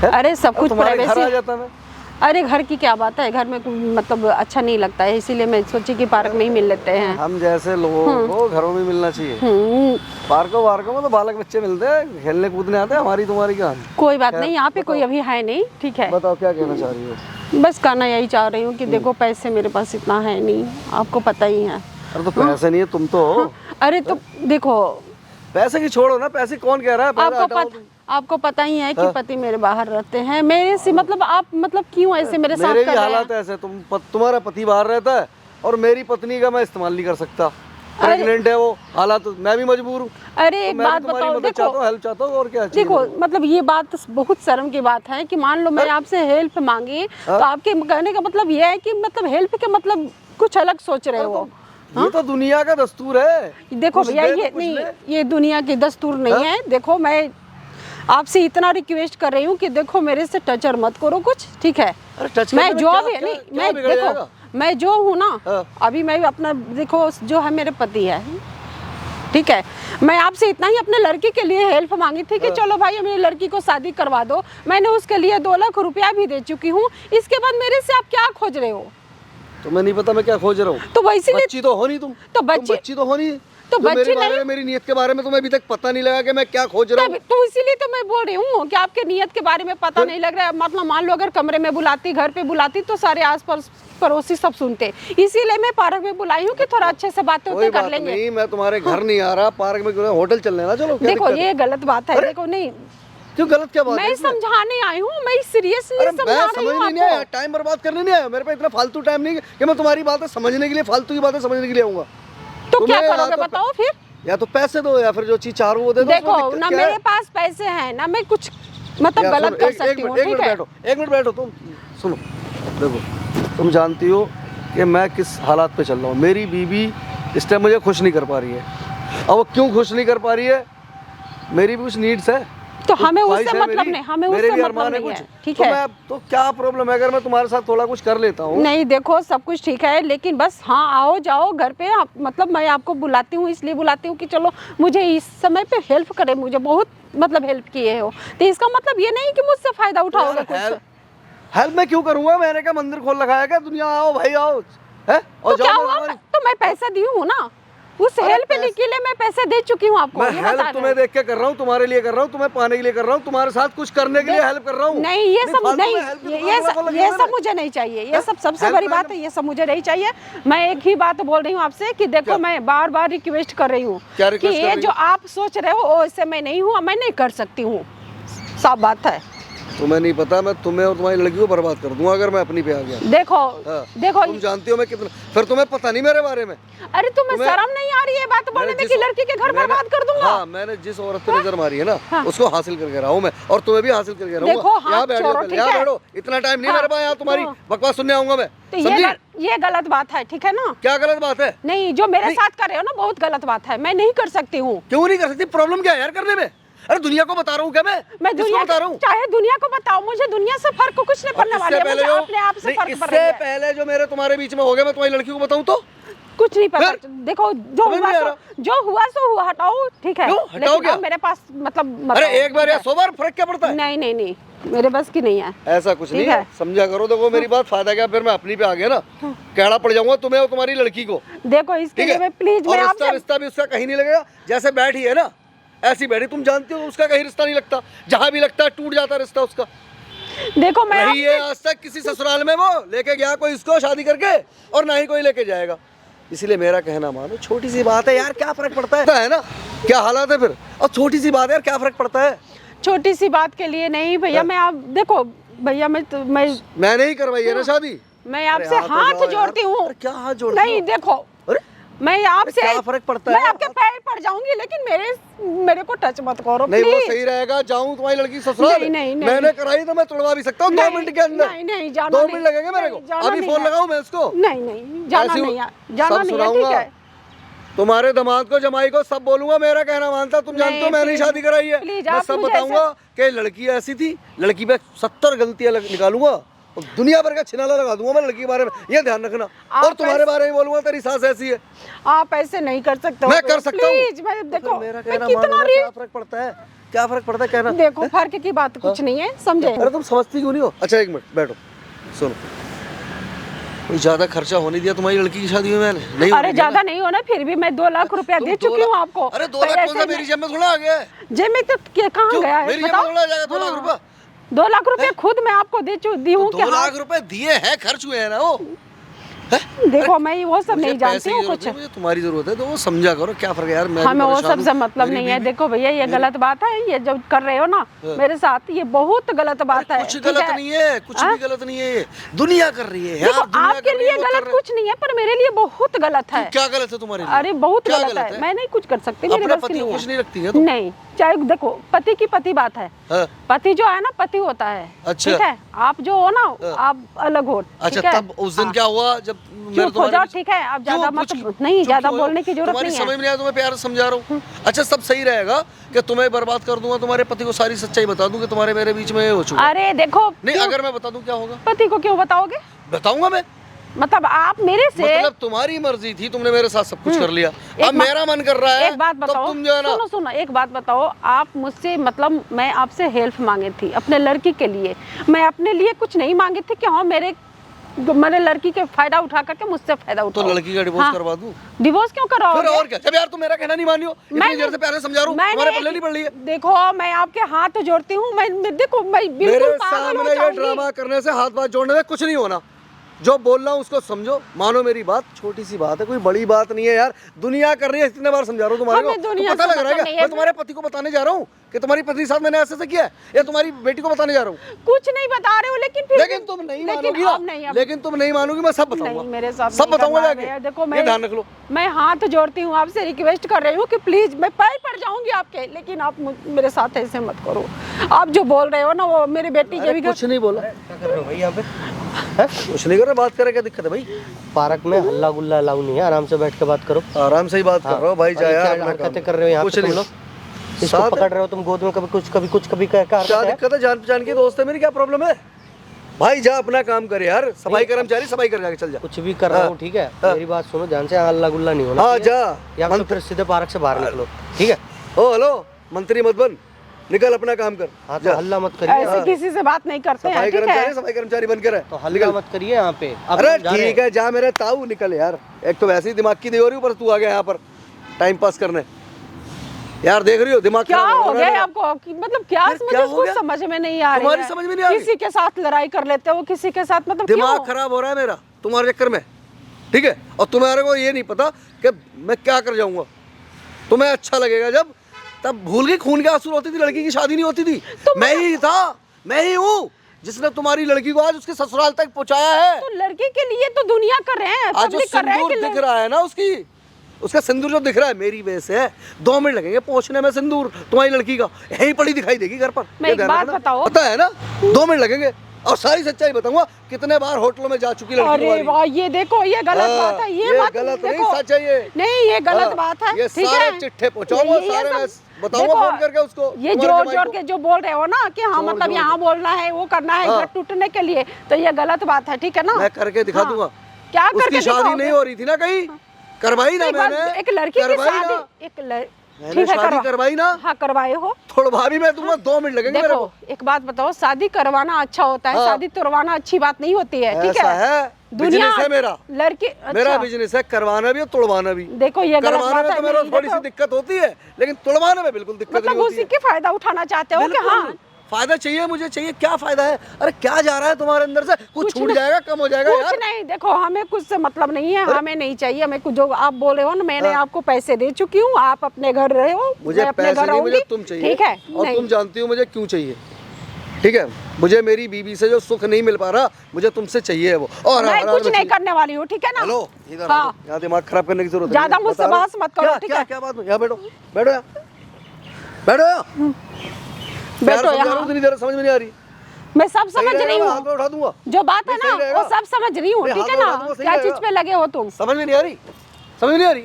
अरे सब कुछ तुम्हारे घर आ प्राइवेसी। जाता मैं। अरे घर की क्या बात है, घर में मतलब अच्छा नहीं लगता है, इसीलिए मैं सोची कि पार्क में ही मिल लेते हैं। हम जैसे लोगों को घरों में मिलना चाहिए। पार्कों में तो बालक बच्चे मिलते हैं, खेलने कूदने आते हैं, हमारी तुम्हारी कहानी। कोई बात नहीं, यहाँ पे कोई अभी है नहीं, ठीक है। बताओ क्या कहना चाह रही हो? बस कहना यही चाह रही हूँ कि देखो पैसे मेरे पास इतना है नहीं, आपको पता ही है। अरे तो पैसे नहीं है, तुम तो हो। अरे तो देखो, पैसे की छोड़ो ना, पैसे कौन कह रहा है? पैसे हटाओ तुम। आपको पता ही है कि पति मेरे बाहर रहते हैं, मेरे से मतलब आप मतलब क्यों ऐसे मेरे साथ मेरे कर भी रहे हैं? हालात ऐसे, तुम्हारा पति बाहर रहता है और मेरी पत्नी का मैं इस्तेमाल नहीं कर सकता, प्रेग्नेंट है वो, हालात मैं भी मजबूर हूँ। अरे एक बात बताओ, देखो हेल्प चाहता हूँ और क्या चाहिए? देखो मतलब ये बात बहुत शर्म की बात है कि मान लो मैं आपसे हेल्प मांगी तो आपके कहने का मतलब ये है कि मतलब हेल्प के मतलब कुछ अलग सोच रहे हो। ये तो दुनिया का दस्तूर है। देखो भैया ये नहीं, ये दुनिया की दस्तूर नहीं है। देखो मैं आपसे इतना रिक्वेस्ट कर रही हूँ कि देखो मेरे से टचर मत करो कुछ, ठीक है? मैं जो भी नहीं, मैं देखो मैं जो हूँ ना, अभी मैं अपना देखो जो है मेरे पति है, ठीक है? मैं आपसे इतना ही अपने लड़की के लिए हेल्प मांगी थी कि चलो भाई मेरी लड़की को शादी करवा दो, मैंने उसके लिए 2 लाख रुपया भी दे चुकी हूँ। इसके बाद मेरे से आप क्या खोज रहे हो? तुम्हें नहीं पता मैं क्या खोज रहा हूँ? तो वैसे बच्ची तो हो नहीं तुम, तो बच्ची तो हो नहीं, तो जो मेरे बच्ची बारे नहीं में, मेरी नीयत के बारे में तुम्हें अभी तक पता नहीं लगा कि मैं क्या खोज रहा हूँ। तो इसीलिए तो मैं बोल रही हूँ कि आपके नियत के बारे में पता नहीं लग रहा है। मतलब मान लो अगर कमरे में बुलाती, घर पे बुलाती तो सारे आसपास पड़ोसी सब सुनते, इसीलिए मैं पार्क में बुलाई हूँ कि थोड़ा अच्छे से बातें कोई कर बात लेंगे। नहीं, मैं तुम्हारे घर नहीं आ रहा, पार्क में क्यों, होटल चल लेना, चलो क्या देखो दिक्कत है? ये गलत बात है। देखो नहीं, क्यों गलत क्या बात है मैं इसमें? समझाने आई हूँ, मैं सीरियसली अरे समझा मैं रही समझने हूँ नहीं आया, आपको। टाइम बर्बाद करने नहीं आया। मेरे पे इतना फालतू टाइम नहीं कि मैं तुम्हारी बातें समझने के लिए, फालतू की बातें समझने के लिए आऊंगा। तो क्या तुम्हें करोगे बताओ फिर? या तो पैसे दो या फिर जो चीज चाह रहा हूं वो दे दो। देखो उसमें दिक्कत ना क्या है? मेरे पास पैसे हैं ना मैं कुछ मतलब यार गलत सुनो, कर एक सकती हूँ, मिनट, एक ठीक मिनट है? बैठो, एक मिनट बैठो। तुम सुनो, देखो तुम जानती हो कि मैं किस हालात पे चल रहा हूँ। मेरी बीवी इस टाइम मुझे खुश नहीं कर पा रही है। अब वो क्यों खुश नहीं कर पा रही है? मेरी भी कुछ नीड्स है, तो कुछ हमें ख्वाहिश उससे है मतलब मेरी, नहीं, हमें मेरे उससे भी मतलब अरमान है नहीं कुछ। है, ठीक तो है? मैं तो क्या प्रॉब्लम है अगर मैं तुम्हारे साथ थोड़ा कुछ कर लेता हूँ? नहीं देखो सब कुछ ठीक है, लेकिन बस हाँ आओ जाओ घर पे मतलब मैं आपको बुलाती हूँ, इसलिए बुलाती हूँ कि चलो मुझे इस समय पे हेल्प करे, मुझे बहुत मतलब हेल्प किए हो, तो इसका मतलब ये नहीं कि मुझसे फायदा उठाओगे कुछ। हेल्प मैं क्यों करूंगा? मैंने क्या मंदिर खोल रखा है क्या? दुनिया आओ भाई आओ, है? तो और क्या जाओ हुआ? हमारी- तो मैं पैसा दी हूँ ना, उस अरे हेल्प पैसे- के लिए मैं पैसे दे चुकी हूँ आपको। मैं ये हेल्प बता तुम्हें रहे देख के कर रहा हूँ, तुम्हारे लिए कर रहा हूँ, तुम्हें पाने के लिए कर रहा हूँ, तुम्हारे साथ कुछ करने के लिए हेल्प कर रहा हूँ। नहीं ये सब फालतू नहीं, में help की ये दुकान खोल रखी है ये सब मैंने। मुझे नहीं चाहिए, ये सब सबसे Help बड़ी मैंने- बात है, ये सब मुझे नहीं चाहिए। मैं एक ही बात बोल रही हूँ आपसे कि देखो क्या? मैं बार बार रिक्वेस्ट कर रही हूँ क्या कि request कर ये रही जो आप सोच रहे हो वैसे मैं नहीं हूँ, मैं नहीं कर सकती हूँ, साफ बात है। तुम्हें नहीं पता, मैं तुम्हें और तुम्हारी लड़की को बर्बाद कर दूंगा अगर मैं अपनी पे आ गया। देखो हाँ, देखो तुम जानती हो मैं कितना, फिर तुम्हें पता नहीं मेरे बारे में। अरे तुम्हें शर्म नहीं आ रही है बात बोलने में कि लड़की के घर बर्बाद कर दूंगा? हाँ, मैंने जिस औरत पे नजर मारी है ना, हाँ। उसको हासिल करके रहा हूँ मैं, और तुम्हें भी हासिल करके रहूंगा। देखो, हाथ यहाँ बैठो छोड़ो, पहले, ठीक यहाँ है? बैठो, इतना टाइम नहीं हाँ, मेरे पास यहाँ तुम्हारी तो- बकवास सुनने आऊंगा मैं। तो समझी? ये गलत बात है, ठीक है ना? क्या गलत बात है? नहीं जो मेरे नहीं। साथ कर रहे हो ना बहुत गलत बात है, मैं नहीं कर सकती हूँ। क्यों नहीं कर सकती? प्रॉब्लम क्या है यार करने में? अरे दुनिया को बता रहा हूँ क्या मैं? मैं किसको दुनिया बता रहा हूँ? चाहे दुनिया को बताओ, मुझे दुनिया से फर्क कुछ नहीं पड़ने वाला है, मुझे जो- अपने आप से नहीं, फर्क पड़ इससे रही है। पहले जो मेरे तुम्हारे बीच में हो गया, मैं तुम्हारी लड़की को बताऊं तो? कुछ नहीं पता। फिर? देखो जो समझ हुआ नहीं आ सो रहा। जो हुआ सो हुआ, हटाओ ठीक है, क्यों? हटाओ लेकिन क्या? अब मेरे पास मतलब अरे बताओ, एक बार ठीक या है? 100 बार फर्क क्या पड़ता है? नहीं नहीं नहीं मेरे बस की नहीं है। ऐसा कुछ ठीक नहीं है। है, समझा करो। देखो मेरी बात, फायदा क्या, फिर मैं अपनी पे आ गया ना, कहड़ा पड़ जाऊंगा तुम्हें और तुम्हारी लड़की को। देखो इसके ठीक लिए है? मैं प्लीज और मैं रिश्ता आपसे रिश्ता भी उसका कहीं नहीं लगेगा। जैसे बैठी है ना ऐसी बैठी, तुम जानती हो उसका कहीं रिश्ता नहीं लगता, जहाँ भी लगता है टूट जाता है रिश्ता उसका। देखो मैं रही है आज तक किसी ससुराल में, वो लेके गया कोई इसको शादी करके, और ना ही कोई लेके जाएगा। इसलिए मेरा कहना मानो, छोटी सी बात है यार, क्या फर्क पड़ता है ना? क्या हालात है फिर? और छोटी सी बात है यार, क्या फर्क पड़ता है? छोटी सी बात के लिए नहीं भैया, मैं आप देखो भैया मैंने ही करवाई है ना शादी। मैं आपसे अरे हाँ, तो हाथ जाओ जोड़ती यार। हूँ। अरे क्या हाथ जोड़ती नहीं हो? देखो अरे मैं आपसे क्या फर्क पड़ता मैं है? आपके पैर पड़ जाऊंगी, लेकिन मेरे को टच मत करो नहीं, वो प्लीज। सही रहेगा। जाऊं तुम्हारी लड़की ससुराल? नहीं, नहीं। मैंने कराई तो मैं तुड़वा भी सकता हूँ 2 मिनट के अंदर। नहीं जाना 2 नहीं, मिनट लगेंगे मेरे को। नहीं, जाना अभी नहीं फोन है। लगाऊं मैं उसको? नहीं जाना ऐसी- नहीं है, जाना सब नहीं है, ठीक सुनाऊंगा। है? तुम्हारे दामाद को, जमाई को सब बोलूंगा, मेरा कहना मानता। तुम जानते हो मैंने ही शादी कराई है। प्लीज, मैं आप सब मुझे बताऊंगा कि लड़की ऐसी थी, लड़की पे 70 गलतियां निकालूंगा और दुनिया भर का छिनाला लगा दूंगा मैं लड़की के बारे में, ये ध्यान रखना। आप और तुम्हारे बारे में बोलूंगा तेरी सास ऐसी है। आप ऐसे नहीं कर सकते हो। मैं कर सकता हूँ। प्लीज मैं देखो मेरा मैं कहना कितना मानो ना, री क्या फर्क पड़ता है? क्या फर्क पड़ता है कहना? देखो फर्क की बात कुछ नहीं है, समझे? अरे तुम समझती क्यों नहीं हो? अच्छा एक मिनट बैठो, सुनो। कोई ज्यादा खर्चा होने दिया तुम्हारी लड़की की शादी में मैंने? नहीं अरे ज्यादा नहीं होना, फिर भी मैं 2 लाख रुपया दे चुकी हूँ आपको। अरे 2 लाख कौन सा मेरी जेब में थोड़ा आ गया है? जेब में तो कहाँ क्यों? गया है मेरी जेब बताओ? में थोड़ा आ जाएगा 2 लाख हाँ। रुपया? 2 लाख रुपए खुद मैं आपको दी हूँ। 2 लाख रुपए दिए हैं, खर्च हुए हैं ना वो। देखो मैं वो सब मुझे नहीं पैसे जानती की हूँ जरूरत कुछ। है, मुझे तुम्हारी जरूरत है, तो वो समझा करो। क्या फर्क है यार? मैं भी हमें वो परेशान सब से हूँ। मतलब मेरी नहीं है। बीवी- देखो भैया ये गलत बात है, ये जो कर रहे हो ना मेरे साथ, ये बहुत गलत बात है। कुछ ठीक गलत है? नहीं है, कुछ भी गलत नहीं है, ये दुनिया कर रही है यार। देखो दुनिया आपके कर रही है, लिए वो कर गलत रहे- कुछ नहीं है, पर मेरे लिए बहुत गलत है। क्या गलत है तुम्हारे लिए? अरे बहुत क्या गलत गलत है, मैं नहीं कुछ कर सकती, मेरे अपने बस की पति को नहीं खुश है। नहीं रखती है तुम? नहीं, चाहे देखो पति की पति बात है, हाँ। पति जो है ना पति होता है। अच्छा। ठीक है, आप जो हो ना आप अलग हो। अच्छा, ठीक है? तब उस दिन हाँ। क्या हुआ जब चुप हो तुम्हारे जाओ, बीच- ठीक है? आप क्यों? ज्यादा कुछ- मत नहीं, चुप ज्यादा क्यों हो? बोलने की जरूरत तुम्हारी नहीं समझ है। में नहीं आया, तुम्हें प्यार से समझा रहा हूँ। अच्छा सब सही रहेगा कि तुम्हें बर्बाद कर दूंगा, तुम्हारे पति को सारी सच्चाई बता दूं कि तुम्हारे मेरे बीच में ये हो चुका। अरे देखो नहीं, क्यों- अगर मैं बता दूं क्या होगा? पति को क्यों बताओगे? बताऊंगा मैं। मतलब आप मेरे से मतलब तुम्हारी मर्जी थी, तुमने मेरे साथ सब कुछ कर लिया, एक अब मेरा मन कर रहा है। एक बात तब बताओ, तुम जो है ना, सुनो एक बात बताओ, आप मुझसे मतलब मैं आपसे हेल्प मांगी थी अपने लड़की के लिए, मैं अपने लिए कुछ नहीं मांगी थी कि हाँ मेरे मैंने लड़की के फायदा उठा करके मुझसे फायदा तो उठाओ। लड़की का डिवोर्स हाँ। करवा दूं? डिवोर्स क्यों फिर कराओगे? और क्या? जब यार तुम मेरा कहना नहीं मान रही हो, इतनी देर से प्यार से समझा रहा हूँ, तुम्हारे पल्ले नहीं पड़ रही है। देखो मैं आपके हाथ जोड़ती हूँ, मैं देखो मैं बिल्कुल मेरे पागल हो सामने ये जाऊंगी। ड्रामा करने से, हाथ बात जोड़ने से कुछ नहीं होना। जो बोल रहा हूँ उसको समझो, मानो मेरी बात। छोटी सी बात है, कोई बड़ी बात नहीं है यार। दुनिया कर रही है, इतने बार समझा रहा हूँ तुम्हारे हमें को, दुनिया तो पता से लग रहा है मतलब क्या? नहीं है। मैं तुम्हारे पति को बताने जा रहा हूँ कि तुम्हारी पत्नी के साथ मैंने ऐसे किया है, या तुम्हारी बेटी को बताने जा रहा हूँ। कुछ नहीं बता रहे हो, लेकिन फिर लेकिन तुम नहीं मानोगी ना, लेकिन तुम नहीं मानोगी, मैं सब बताऊंगा। नहीं, मेरे साथ सब नहीं बताऊंगा करना जाके। है। देखो ये ध्यान रख लो। मैं हाथ जोड़ती हूँ, आपसे रिक्वेस्ट कर रही हूँ कि प्लीज, मैं पैर पड़ जाऊंगी आपके, लेकिन आप मेरे साथ ऐसे मत करो। आप जो बोल रहे हो ना, वो मेरी बेटी के भी कुछ नहीं बोला। क्या कर रहे हो भाई यहाँ पे? कुछ नहीं कर रहा, बात करे, क्या दिक्कत है भाई? पार्क में हल्ला गुल्ला अलाउ नहीं है, आराम से बैठ के बात करो। आराम से ही बात कर रहा हूँ भाई। और ये जाया क्या अपना हरकतें काम। कर रहे हो यहाँ कुछ पे तुम नहीं। लोग? इसको पकड़ रहे हो तुम गोद में, कभी कुछ कभी कुछ कभी क्या क्या दिक्कत है? जान पहचान के दोस्त है मेरी, क्या प्रॉब्लम है भाई? जा अपना काम करे यार, सफाई कर्मचारी, सफाई कर जाके चल जा। कुछ भी कर रहा हूँ, ठीक है? मेरी बात सुनो ध्यान से, हल्ला गुल्ला नहीं होना हाँ चाहिए। जा। या तो फिर सीधे पार्क से बाहर निकलो, ठीक है? ओ हेलो, मंत्री मत बन, निकल अपना काम कर। हाँ तो हल्ला मत करिए, ऐसे किसी से बात नहीं करते हैं, सफाई ठीक है? कर्मचारी, सफाई कर्मचारी बन कर तो हल्ला मत करिए यहाँ पे। अब अरे तुम जा रहे ठीक है, जा मेरे ताऊ, निकल यार। एक तो वैसे ही दिमाग की देवरी, ऊपर तू आ गया यहाँ पर टाइम पास करने। यार देख रही हो दिमाग क्या खराब हो रहा है गया मेरा। आपको? मतलब क्या फिर क्या मुझे हो कुछ गया? समझ में नहीं आ रही तुम्हारी है। समझ में नहीं आ रही? किसी के साथ लड़ाई कर लेते हो, किसी के साथ, मतलब दिमाग क्यों? खराब हो रहा है मेरा तुम्हारे चक्कर में, ठीक है? और तुम्हारे को ये नहीं पता कि मैं क्या कर जाऊंगा। तुम्हें अच्छा लगेगा जब, तब भूल गई खून के आंसू होती थी, लड़की की शादी नहीं होती थी। मैं ही था, मैं ही हूँ जिसने तुम्हारी लड़की को आज उसके ससुराल तक पहुंचाया है। तो लड़की के लिए तो दुनिया कर रहे हैं, आज जो पब्लिक कर रहे हैं सिंदूर कि दिख रहा है ना, उसका सिंदूर जो दिख रहा है मेरी वजह से है। 2 मिनट लगेंगे पहुंचने में, सिंदूर तुम्हारी लड़की का यहीं पड़ी दिखाई देगी घर पर। मैं ये एक ध्यान बात रखना। बताओ। पता है ना, 2 मिनट लगेंगे और सारी सच्चाई बताऊंगा। कितने बार होटलों में जा चुकी लड़की अरे तुम्हारी। वाह, ये देखो, ये गलत बात है, ये बात गलत नहीं, देखो। सच है ये। नहीं, ये गलत हाँ, बात है, ये ठीक सारे है? चिट्ठे पहुंचाऊंगा, ये सारे सब- मैं बताऊंगा देखो, फोन करके उसको, ये तुम्हारे जोर जमाई जोर को। के जो बोल रहे हो ना कि हाँ, मतलब यहाँ बोलना है, वो करना है, हाँ। घर टूटने के लिए, तो ये गलत बात है, ठीक है ना? मैं करके दिखा हाँ। दूंगा। क्या करके उसकी शादी दिखाओगे? नहीं हो रही थी ना कहीं, करवाई ना एक बात- मैंने। एक लड़की की करवाई शादी, ना। मैंने ठीक है, शादी करवाई ना। हाँ, करवाए हो। थोड़ा भाभी मैं दूंगा, 2 मिनट लगेंगे मेरे देखो, को। एक बात बताओ, शादी करवाना अच्छा होता है, हाँ। शादी तुड़वाना अच्छी बात नहीं होती है, ठीक ऐसा है? है, बिजनेस है मेरा। लड़की, मेरा अच्छा, बिजनेस है, करवाना भी और तुड़वाना भी। देखो ये गलत करवाने बात में है। तो मेरे को नहीं, थोड़ी सी देखो, दिक्कत होती है, लेकिन तुड़वाने में बिल्कुल दिक्कत मतलब नहीं होती उसी है। के फायदा उठाना चाहते हो कि बिल्कुल। हाँ, फायदा चाहिए, मुझे चाहिए। क्या फायदा है? अरे क्या जा रहा है तुम्हारे अंदर से? कुछ छूट जाएगा, कम हो जाएगा कुछ यार। नहीं। देखो, हमें कुछ से मतलब नहीं है, हमें नहीं चाहिए। हमें कुछ, जो आप बोले हो ना, मैंने हाँ। आपको पैसे दे चुकी हूँ, आप अपने घर रहे हो, मुझे मैं अपने पैसे घर नहीं, मुझे रहूंगी, तुम चाहिए। ठीक है? और नहीं। तुम जानती हो मुझे क्यों चाहिए, ठीक है? मुझे मेरी बीवी से जो सुख नहीं मिल पा रहा, मुझे तुमसे चाहिए वो। और मैं हराम कुछ नहीं करने वाली हूँ, ठीक है ना? हेलो, इधर हाँ। आओ। यहाँ दिमाग खराब करने की जरूरत ज्यादा नहीं। मुझसे बता रहा हूँ। बहस मत करो, क्या- ठीक क्या- है? क्या बात? यहाँ बैठो, बैठो यहाँ, बैठो यहाँ। प्यार बैठो समझा रहा यहाँ। हूँ, इतनी देर समझ में नहीं आ रही। मैं सब सही समझ रही रहेगा, हाथ हूँ, में उठा दूंगा। जो बात है नहीं, ना सही वो रहेगा। सब समझ रही हूँ, नहीं, ठीक है हाथ में ना? उठा दूंगा, सही क्या रहेगा। चीज पे लगे हो तुम? समझ में नहीं आ रही, समझ में नहीं आ रही।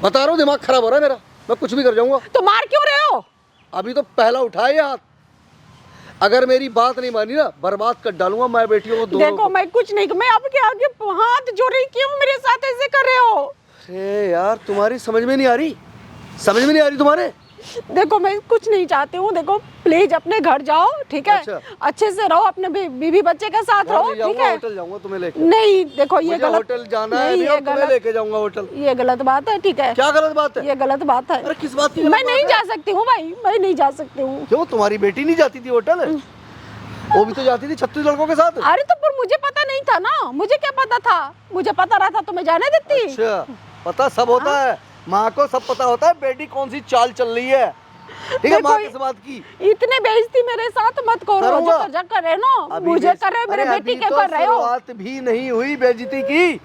बता रहा हूँ, दिमाग खराब हो रहा है मेरा, मैं कुछ भी कर जाऊंगा। तो मार क्यों रहे हो? अभी तो पहला उठाया ये हाथ। अगर मेरी बात नहीं मानी ना, बर्बाद कर डालूंगा मैं बेटियों को दोनों देखो, को। मैं कुछ नहीं, मैं आपके आगे हाथ जोड़ रही, क्यों मेरे साथ ऐसे कर रहे हो? अरे यार, तुम्हारी समझ में नहीं आ रही, समझ में नहीं आ रही तुम्हारे। देखो, मैं कुछ नहीं चाहती हूँ, देखो प्लीज अपने घर जाओ, ठीक है? अच्छा। अच्छे से रहो, अपने बीवी बच्चे के साथ रहो, ठीक है? होटल जाऊंगा तुम्हें लेके। नहीं, देखो ये मुझे गलत, होटल जाना है नहीं, अभी, ये और तुम्हें गलत, लेके जाऊंगा होटल। ये गलत बात है, ठीक है? क्या गलत बात है? ये गलत बात है। अरे किस बात की गलत मैं बात नहीं है? जा सकती हूँ भाई, मैं नहीं जा सकती हूँ। क्यों, तुम्हारी बेटी नहीं जाती थी होटल? वो भी तो जाती थी 36 लड़कों के साथ। अरे तो पर मुझे पता नहीं था ना, मुझे क्या पता था? मुझे पता रहता तो मैं जाने देती। अच्छा, पता सब होता है, माँ को सब पता होता है बेटी कौन सी चाल चल रही है, ठीक है? माँ किस बात की? इतने बेइज्जती मेरे साथ मत करो, करूंगा। जो कर रहे हो ना, मुझे कर रहे हो, मेरे बेटी के कर रहे हो। शुरुआत भी नहीं हुई बेइज्जती की,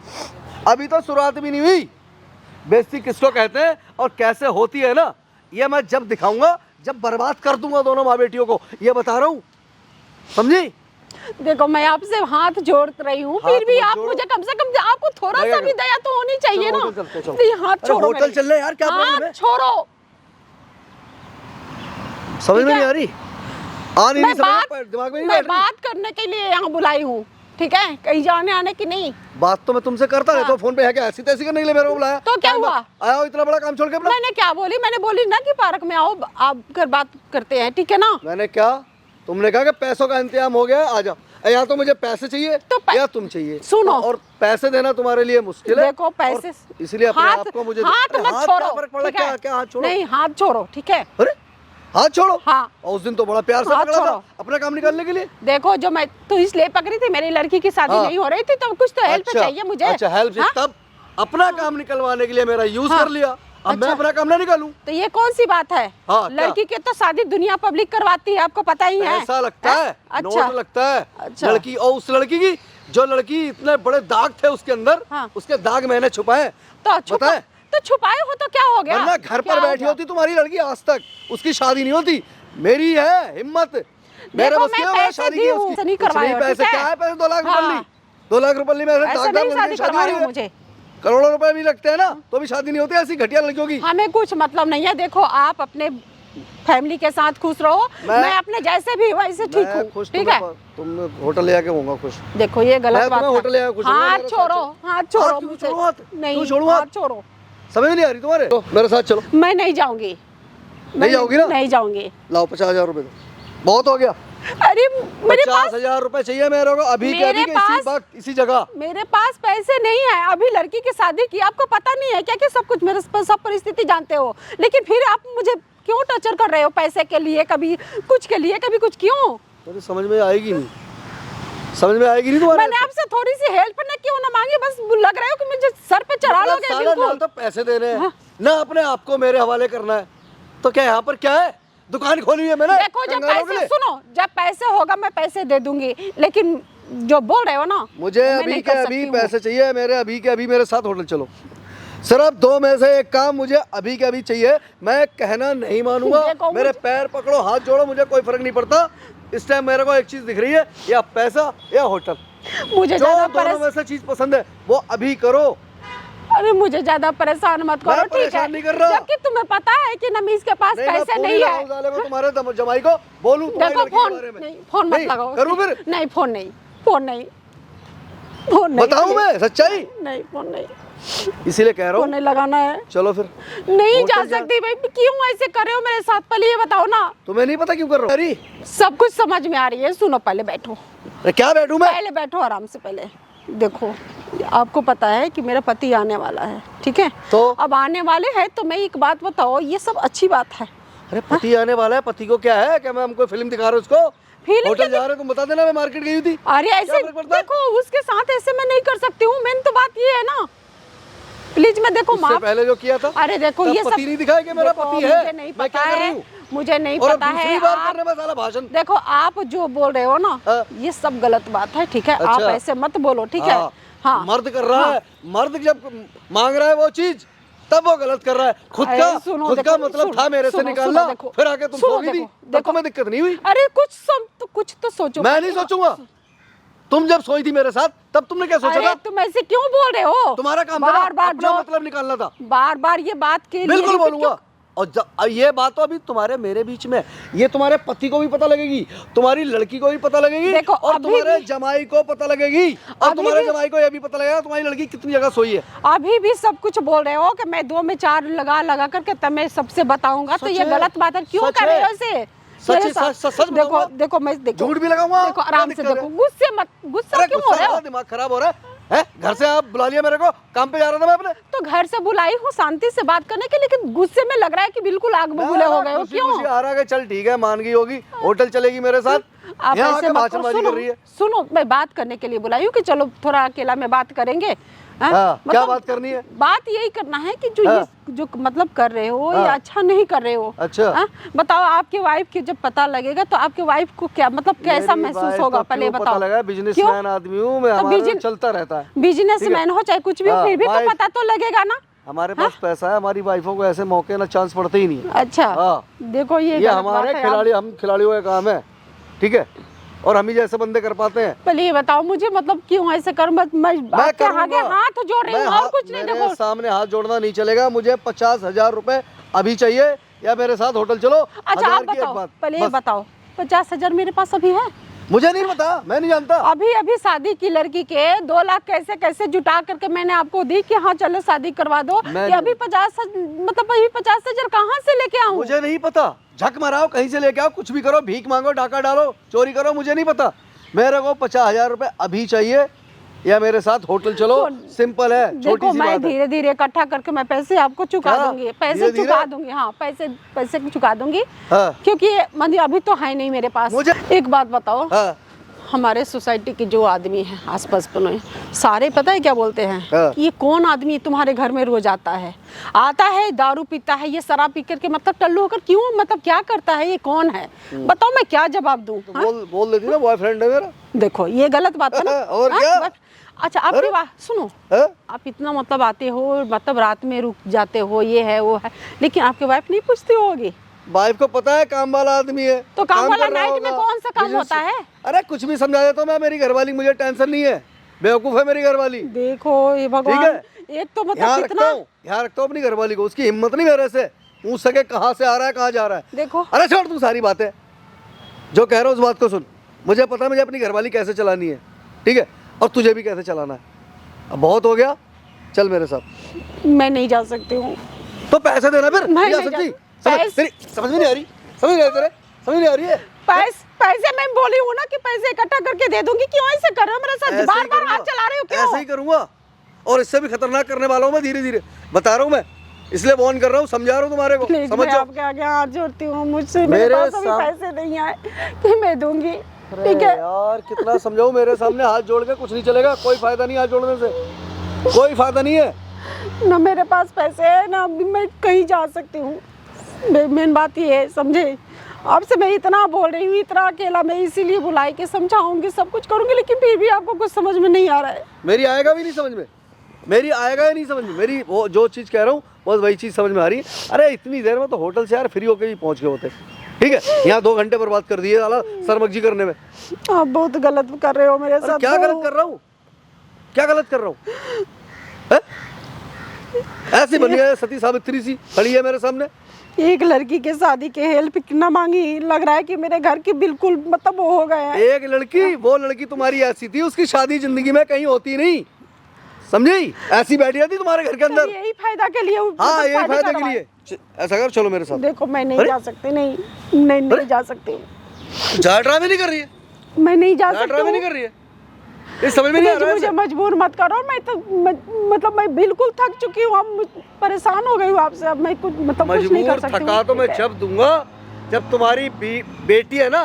अभी तो शुरुआत भी नहीं हुई। बेइज्जती किसको कहते हैं और कैसे होती है ना, ये मैं जब दिखाऊंगा, जब बर्बाद कर दूंगा दोनों माँ बेटियों को, ये बता रहा हूँ, समझी? देखो, मैं आपसे हाथ जोड़ रही हूँ, हाथ फिर भी मत आप जोड़ो। मुझे कम से कम, आपको थोड़ा सा भी दया तो होनी चाहिए चलो, ना। होटल चलते, चलो। प्लीज हाथ अरे छोड़ो होटल मेरे। चल रहे हैं यार, क्या प्रॉब्लम है? हाथ छोड़ो। समझ ठीक में है? नहीं आ रही, आ नहीं मैं समझ बात, में, दिमाग में नहीं मैं बैठ रही। बात करने के लिए यहाँ बुलाई हूँ, ठीक है? कहीं जाने आने की नहीं। बात तो मैं तुमसे करता रहता हूँ फोन पे, है क्या? ऐसी तैसी करने के लिए मेरे को बुलाया? तो क्या हुआ? आया हो इतना बड़ा काम छोड़ के अपना? मैंने क्या बोली? मैंने बोली ना कि पार्क में आओ, आप घर बात करते हैं, ठीक है ना? मैंने क्या, तुमने कहा कि पैसों का इंतजाम हो गया है, आ जाओ। या तो मुझे पैसे चाहिए तो या तुम चाहिए। सुनो। और पैसे देना तुम्हारे लिए मुश्किल है। देखो पैसे और इसलिए अपने आप को मुझे हाथ अरे मत हाथ छोड़ो, क्या फर्क पड़ा, ठीक है? क्या क्या हाथ छोड़ो। नहीं हाथ छोड़ो, ठीक है? अरे हाथ छोड़ो। हाँ। और उस दिन तो बड़ा प्यार से हाथ पकड़ा था छोड़ो। अपना काम निकालने के लिए। देखो जो मैं तो इसलिए पकड़ी थी, मेरी लड़की की शादी हाँ। नहीं हो रही थी, तो कुछ तो हेल्प अच्छा, चाहिए मुझे। अच्छा हेल्प हाँ? तब अपना काम निकलवाने के लिए मेरा यूज हाँ। कर लिया। अब मैं अच्छा। अपना काम ना निकालूं। तो ये कौन सी बात है? हाँ, क्या? लड़की की तो शादी दुनिया पब्लिक करवाती है, आपको पता ही है। पैसा लगता हाँ? है, अच्छा। नोट लगता है। अच्छा। लड़की और उस लड़की की जो लड़की इतने बड़े दाग थे उसके अंदर, हाँ। उसके दाग मैंने छुपाए। तो छुपा बताए? तो छुपाए हो तो क्या हो गया? वरना घर क्या पर हो बैठी गया? होती तुम्हारी लड़की आज तक, उसकी शादी नहीं होती। मेरी है हिम्मत, मेरे देखो, बस की मैं है, मैंने पैसे शादी दी की हूँ, उसकी। नहीं कुछ करवाए नहीं, हो, पैसे ठीक है? क्या है, पैसे 2 लाख रुपए हाँ। ली, 2 लाख रुपए ली, मेरे ऐसे दाग नहीं दाग शादी शादी करवा हो रहे रही हो है। मुझे। करोड़ों रुपए भी लगते हैं ना, तो भी शादी नहीं होती ऐसी घटिया लड़कियों की। हमें कुछ मतलब नहीं है। देखो आप अपने फैमिली के साथ खुश रहो, मैं अपने जैसे भी वैसे ठीक मैं हूँ, खुश, ठीक है? तुम होटल ले आके होऊंगा खुश। देखो ये मैं गलत बात तुम्हें होटल ले आया, है। खुश होऊंगा, हाथ मेरे साथ छोड़ो, चलो। हाथ छोड़ो हाथ क्यों मुझसे। छोड़ूं हाथ? नहीं, क्यों छोड़ूं हाथ? हाथ छोड़ो। समझ नहीं आ रही तुम्हारे? तो मेरे साथ चलो। मैं नहीं जाऊंगी। नहीं जाओगी ना? नहीं जाऊंगी। लाओ 50,000 रुपए दो, बहुत हो गया। अरे मेरे पास 50,000 रुपए चाहिए मेरे को अभी के मेरे अभी के इसी पास- वक्त इसी जगह। मेरे पास पैसे नहीं है। अभी लड़की की शादी की, आपको पता नहीं है क्या कि सब कुछ मेरे सब परिस्थिति जानते हो, लेकिन फिर आप मुझे क्यों टर्चर कर रहे हो पैसे के लिए, कभी कुछ के लिए, कभी कुछ, क्यों? मुझे समझ में आएगी नहीं, समझ में आएगी नहीं तुम्हारे। मैंने आपसे थोड़ी सी हेल्प ना क्यों ना मांगी, बस लग रहा है कि मुझे सर पे चढ़ा लोगे सारा बिल्कुल। नाम तो पैसे देने हैं, हाँ। ना अपने आप को मेरे हवाले करना है। तो क्या यहाँ पर क्या है, दुकान खोली है मैंने। देखो जब कंगालों के पैसे लिए। सुनो, जब पैसे होगा मैं पैसे दे दूंगी, लेकिन जो बोल रहे हो ना, मुझे मैं अभी नहीं के कर अभी सकती हूँ। पैसे चाहिए मेरे, अभी के अभी मेरे साथ होटल चलो। सिर्फ 2 में से एक काम मुझे अभी के अभी चाहिए, मैं कहना नहीं मानूंगा। देखो, मेरे पैर पकड़ो, हाथ जोड़ो, मुझे कोई फर्क नहीं पड़ता। इस टाइम मेरे को एक चीज दिख रही है, या पैसा या होटल। मुझे जो ज्यादा दोनों में से चीज पसंद है वो अभी करो। अरे मुझे ज्यादा परेशान मत मैं करो, ठीक है? परेशान नहीं कर रहा। जबकि तुम्हें पता है कि नमीज के पास मैं पैसे फोन ही नहीं लगाऊं है। साले को, तुम्हारे जमाई को बोलूं तुम्हारी देखो लड़की के फोन बारे में। नहीं, फोन मत नहीं, लगाओ। करूं फिर? नहीं, फोन नहीं, फोन नहीं, फोन नहीं। बताऊं मैं सच्चाई, नहीं, फोन नहीं, इसीलिए कह रहा फोन हूँ नहीं लगाना है। चलो फिर। नहीं होटल जा जा- सकती भाई, क्यों ऐसे कर रहे हो मेरे साथ? पहले ये बताओ ना। तुम्हें नहीं पता क्यों कर रहा हूँ? अरे सब कुछ समझ में आ रही है, सुनो पहले बैठो, क्या बैठूं मैं? पहले बैठो आराम से। पहले देखो, आपको पता है कि मेरा पति आने वाला है, ठीक है? तो अब आने वाले हैं तो मैं एक बात बताओ, ये सब अच्छी बात है। अरे पति आने वाला है, पति को क्या है? क्या मैं हमको फिल्म दिखा रहा हूँ उसको? फिल्म होटल के- जा रहे हो, तुम बता देना, मैं मार्केट गई थी। अरे क्या ऐसे फर्क पड़ता है? देखो, उसके साथ ऐसे मैं नहीं कर सकती हूँ। मेन तो बात ये है ना, प्लीज मैं देखो इससे माफ। पहले जो किया था, अरे देखो तब ये सब पति नहीं दिखाया कि मेरा देखो, पति है। मुझे नहीं मैं पता क्या कर रही है, हूँ? मुझे नहीं और अब पता दूसरी है। बार आप करने में साला भाषण। देखो, आप जो बोल रहे हो ना, हाँ। ये सब गलत बात है, ठीक है? आप अच्छा। ऐसे मत बोलो, ठीक है? हाँ, मर्द कर रहा है, मर्द जब मांग रहा है वो चीज, तब वो गलत कर रहा है। खुद अरे का सुनो, खुद का देखो, मतलब सुनो, था मेरे से सुनो, निकालना, सुनो, देखो, फिर आके तुम सुनो, सो गई थी, देखो, तब देखो। तुम्हें दिक्कत नहीं हुई। अरे कुछ तो सोचो। मैं नहीं सोचूंगा। तुम जब सोई थी मेरे साथ, तब तुमने क्या सोचा अरे था? तुम ऐसे क्यों बोल रहे हो? तुम्हारा काम था ना, बार बार अपना जो मतलब निकालना था। बार बार ये बात के लिए बिल्कुल repeat बोलूंगा। और ये बात तो अभी तुम्हारे मेरे बीच में, ये तुम्हारे पति को भी पता लगेगी, तुम्हारी लड़की को भी पता लगेगी, देखो, और अभी तुम्हारे भी- जमाई को पता लगेगी, और अभी तुम्हारे भी- जमाई को ये भी पता लगेगा तुम्हारी लड़की कितनी जगह सोई है। क्यों? अभी भी सब कुछ बोल रहे हो कि मैं 2 में 4 लगा करके तब मैं सबसे बताऊंगा, तो सच ये है, गलत बात है। क्यों सच कर रहे है। हो इसे? सच मेरे है, साथ- सच देखो बताऊंगा। देखो, मैं देखो, झूठ भी लगाऊंगा। देखो आराम क्या से दिक्कत देखो, है? गुस्सा अरे क्यों हो गुस्सा रहे हो? वाला दिमाग खराब हो रहा है? घर से आप बुला लिया मेरे को, काम पे जा रहा था मैं अपने। तो घर से बुलाई हूँ शांति से बात करने के, लेकिन गुस्से में लग रहा है कि बिल्कुल आग बबूले हो गए हो। खुशी क्यों? खुशी आ रहा है, चल ठीक है, मान गई होगी, होटल चलेगी मेरे साथ। आप यहाँ ऐसे आके मत भाषणबाजी करो। कर रही है। सुनो, मैं बात करने के लिए बुलाई हूँ कि चलो थोड़ा अकेला में बात करेंगे। हाँ? हाँ, क्या मतलब बात करनी है? बात यही करना है कि जो हाँ। ये जो मतलब कर रहे हो, ये हाँ। अच्छा नहीं कर रहे हो। अच्छा। हाँ? बताओ, आपके वाइफ की जब पता लगेगा तो आपके वाइफ को क्या मतलब कैसा मेरी महसूस वाइफ होगा? को पहले क्यों बताओ। पता लगा, बिजनेसमैन आदमी हूँ मैं, तो हमारा बिजन- चलता रहता है। बिजनेसमैन हो चाहे कुछ भी हो, हाँ, फिर भी तो वाइफ- पता तो लगेगा ना। हमारे पास पैसा है, हमारी वाइफों को ऐसे मौके ना चांस पड़ते ही नहीं है। अच्छा, हाँ। देखो ये ये गलत हमारे बात है। खिलाड़ी, हम खिलाड़ियों का काम है, ठीक है, और हम ही जैसे बंदे कर पाते हैं। पहले ये बताओ मुझे, मतलब क्यों ऐसे कर? मैं आपके आगे हाथ जोड़ रही हूँ और कुछ नहीं। मेरे देखो, सामने हाथ जोड़ना नहीं चलेगा। मुझे 50,000 रुपए अभी चाहिए, या मेरे साथ होटल चलो। अच्छा आप 1000 की एक बताओ, बात, पहले ये बस। बताओ, 50,000 मेरे पास अभी है? मुझे नहीं पता, मैं नहीं जानता। अभी अभी शादी की लड़की के 2 लाख कैसे कैसे जुटा करके मैंने आपको दी कि हाँ चलो शादी करवा दो। मैं- ये अभी 50,000 कहाँ से लेके आऊँ? मुझे नहीं पता, झक मराओ, कहीं से लेके आओ, कुछ भी करो, भीख मांगो, डाका डालो, चोरी करो, मुझे नहीं पता। मेरे को 50,000 रुपए अभी चाहिए, या मेरे साथ होटल चलो, सिंपल है, छोटी देखो सी मैं बात है। धीरे धीरे इकट्ठा करके मैं पैसे आपको चुका क्या? दूंगी, पैसे धीरे-धीरे? चुका दूंगी, हाँ पैसे पैसे चुका दूंगी, हाँ। क्योंकि मतलब अभी तो है नहीं मेरे पास। मुझे- एक बात बताओ, हाँ हमारे सोसाइटी के जो आदमी हैं आसपास बने सारे पता है क्या बोलते हैं हाँ। कि ये कौन आदमी तुम्हारे घर में रोज आता है दारू पीता है, ये शराब पी करके मतलब टल्लू होकर क्यों, मतलब क्या करता है, ये कौन है, बताओ मैं क्या जवाब दूं। तो बोल देती ना बॉयफ्रेंड है मेरा। देखो ये गलत बात है ना। और हाँ, क्या? अच्छा आपकी बात सुनो, हाँ? आप इतना मतलब आते हो, मतलब रात में रुक जाते हो, ये है वो है, लेकिन आपकी वाइफ नहीं पूछती होगी? वाइफ को पता है काम वाला आदमी है, तो काम वाला कर रहा नाइट में होगा। कौन सा काम बिजनेस- होता है? अरे कुछ भी समझा देता हूं मैं, मेरी घरवाली, मुझे टेंशन नहीं है, बेवकूफ है मेरी घरवाली। देखो ये भगवान, एक तो यहाँ मतलब रखता कितना, हूँ, यहाँ रखता हूँ अपनी घरवाली को, उसकी हिम्मत नहीं मेरे से पूछ सके कहाँ से आ रहा है, कहाँ जा रहा है। देखो अरे छोड़ तू सारी बातें, जो कह रहा हूँ उस बात को सुन। मुझे पता है मुझे अपनी घरवाली कैसे चलानी है, ठीक है, और तुझे भी कैसे चलाना है। अब बहुत हो गया, चल मेरे साथ। मैं नहीं जा सकती हूँ। तो पैसे देना फिर, मैं नहीं जा नहीं सकती? जा- पैस- समझ में नहीं आ रही, समझ नहीं आ रही तेरे, समझ नहीं आ रही है। पैसे मैं बोली हूँ ना कि पैसे इकट्ठा करके दे दूंगी, क्यों ऐसे कर रहे हो मेरे साथ, ऐसे ही बार बार करूंगा। हाथ चला रहे हो ऐसे ही क्यों? करूंगा, और इससे भी खतरनाक करने वाला हूँ मैं, धीरे धीरे बता रहा हूँ मैं, इसलिए वार्न कर रहा हूँ, समझा रहा हूँ तुम्हारे को, प्लीज समझ मैं जाओ। आपके आगे हाथ जोड़ती हूँ, मुझसे मेरे मेरे पास अभी साम- पैसे नहीं आए कि मैं दूंगी, अरे ठीक है? यार कितना समझाऊं, मेरे सामने हाथ जोड़ के कुछ नहीं चलेगा, कोई फायदा नहीं हाथ जोड़ने से, कोई फायदा नहीं है। ना मेरे पास पैसे है ना अभी मैं कहीं जा सकती हूँ। मेन बात ये है, समझे, आपसे मैं इतना बोल रही हूँ, इतना अकेला, मैं इसीलिए बुलाई कि समझाऊंगी, सब कुछ करूंगी, लेकिन फिर भी आपको कुछ समझ में नहीं आ रहा है। मेरी आएगा भी नहीं समझ में, मेरी आएगा ही नहीं समझ में, मेरी वो जो चीज़ कह रहा हूँ बस वही चीज़ समझ में आ रही है। अरे इतनी देर में तो होटल से यार फ्री होके भी पहुँच गए होते, ठीक है, यहाँ 2 घंटे बर्बाद कर दिए साला सरमगजी करने में। आप बहुत गलत कर रहे हो मेरे अरे साथ। क्या गलत कर रहा हूँ, क्या गलत कर रहा हूँ? हैं? ऐसी बनी है सती सावित्री सी खड़ी है मेरे सामने। एक लड़की के शादी के हेल्प कितना मांगी, लग रहा है कि मेरे घर की बिल्कुल मतलब वो हो गए हैं। एक लड़की, वो लड़की तुम्हारी ऐसी थी, उसकी शादी जिंदगी में कहीं होती नहीं, समझी, ऐसी बैठी रहती तुम्हारे घर के अंदर। यही फायदा के लिए हाँ यही फायदा के लिए। ऐसा कर, चलो मेरे साथ। देखो मैं नहीं अरे? जा सकती, नहीं जा सकती, जा ड्रामे नहीं कर रही है, मैं नहीं जा जा सकती ड्रामे हूँ। नहीं कर रही है, ये समझ में नहीं आ रहा है मुझे इसे? मजबूर मत करो, मैं तो मतलब मैं बिल्कुल थक चुकी हूँ, अब परेशान हो गई हूँ आपसे, अब मैं कुछ मतलब कुछ नहीं कर मजबूर सकती थका हूँ, तो मैं ठीक है? जब दूंगा जब तुम्हारी बेटी है ना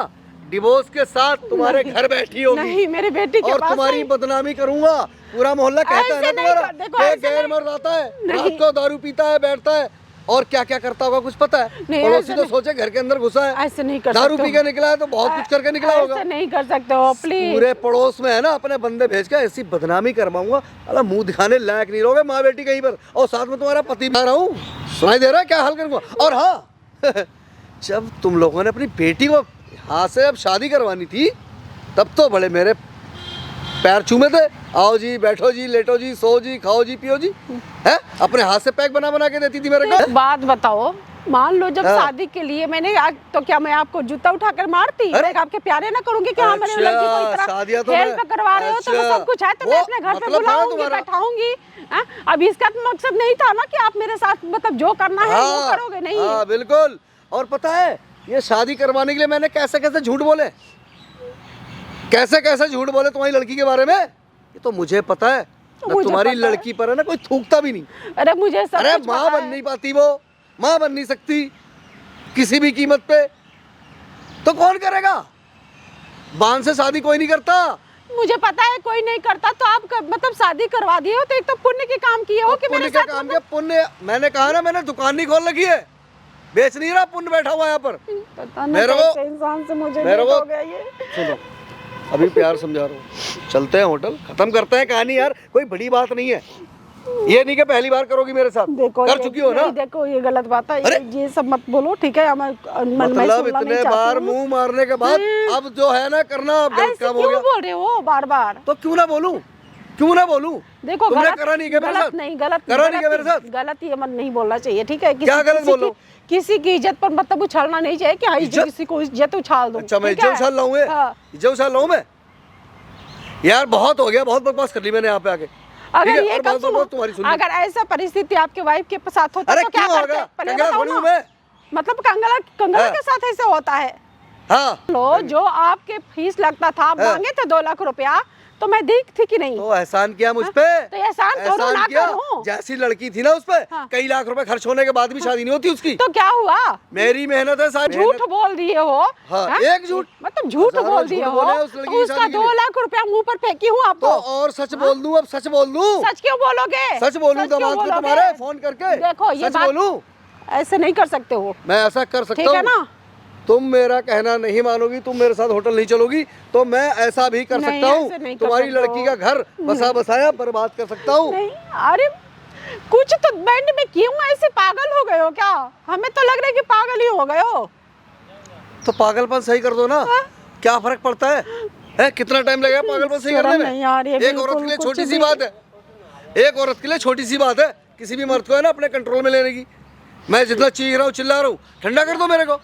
डिवोर्स के साथ तुम्हारे घर बैठी होगी, नहीं मेरी बेटी के और पास तुम्हारी नहीं। बदनामी करूंगा, पूरा मोहल्ला कहता है ना ऐसे नहीं तुम्हारा, कर- देखो, ये ऐसे गैर नहीं। मर्द आता है, नहीं। रात को दारू पीता है, बैठता है, और क्या क्या करता होगा कुछ पता है? नहीं, पड़ोसी ऐसे तो नहीं। सोचे घर के अंदर घुसा है, ऐसे नहीं कर दारू सकते पी हो। के निकला है तो बहुत कुछ करके निकला होगा। ऐसे नहीं कर सकते हो प्लीज। पूरे पड़ोस में है ना अपने बंदे भेज के ऐसी बदनामी करवाऊंगा, अला मुंह दिखाने लायक नहीं रहोगे माँ बेटी कहीं पर, और साथ में तुम्हारा पति भी आ रहा हूँ, सुनाई दे रहा है क्या हाल करूँगा। और हाँ जब तुम लोगों ने अपनी बेटी को हाथ से अब शादी करवानी थी, तब तो बड़े मेरे पैर चूमे थे, आओ जी बैठो जी लेटो जी सो जी खाओ जी पियो जी, है अपने हाथ से पैक बना बना के देती थी मेरे को। एक बात बताओ, मान लो जब हाँ। शादी के लिए मैंने आज तो क्या मैं आपको जूता उठाकर मारती, अरे? मैं आपके प्यारे ना करूंगी कि हाँ मेरे अच्छा, लड़की को इतना शादियाँ तो हेल्प मैं- करवा रहे हो, तो मैं अच्छा, सब कुछ है तो मैं वो अपने घर पे मतलब था ना बुलाऊंगी, तुम्हारा? बैठाऊंगी। हाँ? अब इसका तो मकसद नहीं था ना कि आप मेरे साथ मतलब जो करना है वो हाँ, करोगे, नहीं हाँ बिल्कुल। और पता है ये शादी करवाने के लिए मैंने कैसे कैसे झूठ बोले, कैसे कैसे झूठ बोले तुम्हारी लड़की के बारे में, ये तो मुझे पता है ना। मुझे तुम्हारी पता है। लड़की पर है ना कोई थूकता भी नहीं। अरे मुझे सब अरे कुछ माँ पता बन है। नहीं पाती, वो माँ बन नहीं सकती किसी भी कीमत पे, तो कौन करेगा? बांध से शादी कोई नहीं करता। मुझे पता है कोई नहीं करता, तो आप मतलब शादी करवा दिए हो तो एक तो पुण्य के काम किए हो कि पुण्य मेरे के साथ काम के पुण्य, मैंने कहा ना मैंने दुकान नहीं खोल रखी है, बेच नहीं रहा, पुण्य बैठा हुआ है यहाँ पर। पता नहीं मेरे को- कैसे इंसान से मुझे मेरे लेट को- हो गया ये। सुनो अभी प्यार समझा रहा हूँ, चलते हैं होटल, खत्म करते हैं कहानी यार, कोई बड़ी बात नहीं है, ये नहीं कि पहली बार करोगी मेरे साथ, देखो कर ये- चुकी हो ना। नहीं, देखो ये गलत बात है, अरे? ये सब मत बोलो, ठीक है? मैं मतलब इतने बार मुंह मारने के बाद अब जो है ना करना, अब गलत ऐसे काम हो क्यों गया बोल रहे हो बार बार? तो क्यों ना बोलूं, क्यों ना बोलूं? देखो तुमने गलत करा नहीं क्या मेरे गलत साथ? नहीं, गलत करा नहीं क्या मेरे साथ? गलत ये मत नहीं बोलना चाहिए, ठीक है? क्या गलत बोल रहा हूं? किसी की इज्जत पर मतलब उछालना नहीं चाहिए कि हाँ इज्जत? किसी को इज्जत उछाल दो। अच्छा मैं ठीक है? इज्जत उछाल लाऊं, हाँ। इज्जत उछाल लाऊं मैं? यार बहुत हो गया, बहुत बकवास कर ली मैंने यहाँ पे आके। ठीक अगर है, ये और कब बात सुनो, तुम्हारी सुन ली। अगर ऐसा परिस्थिति आपके वाइफ के साथ होता अरे तो क्या क्यों करते? होगा? पहले कंगाल बताओ थोड़ी हूं ना। मैं। मतलब कंगला हाँ। के साथ ऐसे होता है? हाँ लो, जो आपके फीस लगता था आप हाँ। मांगे थे 2 लाख रुपया, तो मैं दी थी कि नहीं? तो एहसान किया मुझ पे। तो एहसान करो ना किया। करो। जैसी लड़की थी ना उस पे, हाँ। कई लाख रुपए खर्च होने के बाद भी शादी नहीं होती उसकी। तो क्या हुआ? मेरी मेहनत है सारी। झूठ बोल दिए हो। हाँ, हाँ? एक झूठ। मतलब झूठ हजारों बोल झूठ दिए हो। बोले उस लड़की तो की उसका शादी के 2 लिए। लाख रुपया मुंह पर फेंकी हूँ तो आपको। और सच बोल दूं, अब सच बोल दूं। सच क्यों बोलोगे? सच बोलूं सच क्यों दामाद को बोलोगे? तुम्हारे फोन करके? देखो ये सच बात बोलूं? ऐसे नहीं कर सकते हो, मैं ऐसा कर सकता ठीक है हूं। ना? तुम मेरा कहना नहीं मानोगी, तुम मेरे साथ होटल नहीं चलोगी, तो मैं ऐसा भी कर नहीं, सकता ऐसे नहीं हूँ। कर तुम्हारी सकते लड़की हो। का घर बसा बसाया बर्बाद कर सकता हूँ। नहीं, अरे कुछ तो बैंड में क्यों ऐसे पागल हो गए हो क्या? हमें तो लग रहा है कि पागल ही हो गए हो। तो पागलपन सही कर दो ना, क्या फर्क पड़ता है? कितना टाइम लगेगा पागलपन सही करने शर्म में? नहीं आ रही है एक औरत बिल्कुल, के लिए कुछ छोटी सी भी। बात है। एक औरत के लिए छोटी सी बात है किसी भी मर्द को है ना अपने कंट्रोल में लेने की। मैं जितना चीख रहा हूँ चिल्ला रहा हूँ, ठंडा कर दो मेरे को।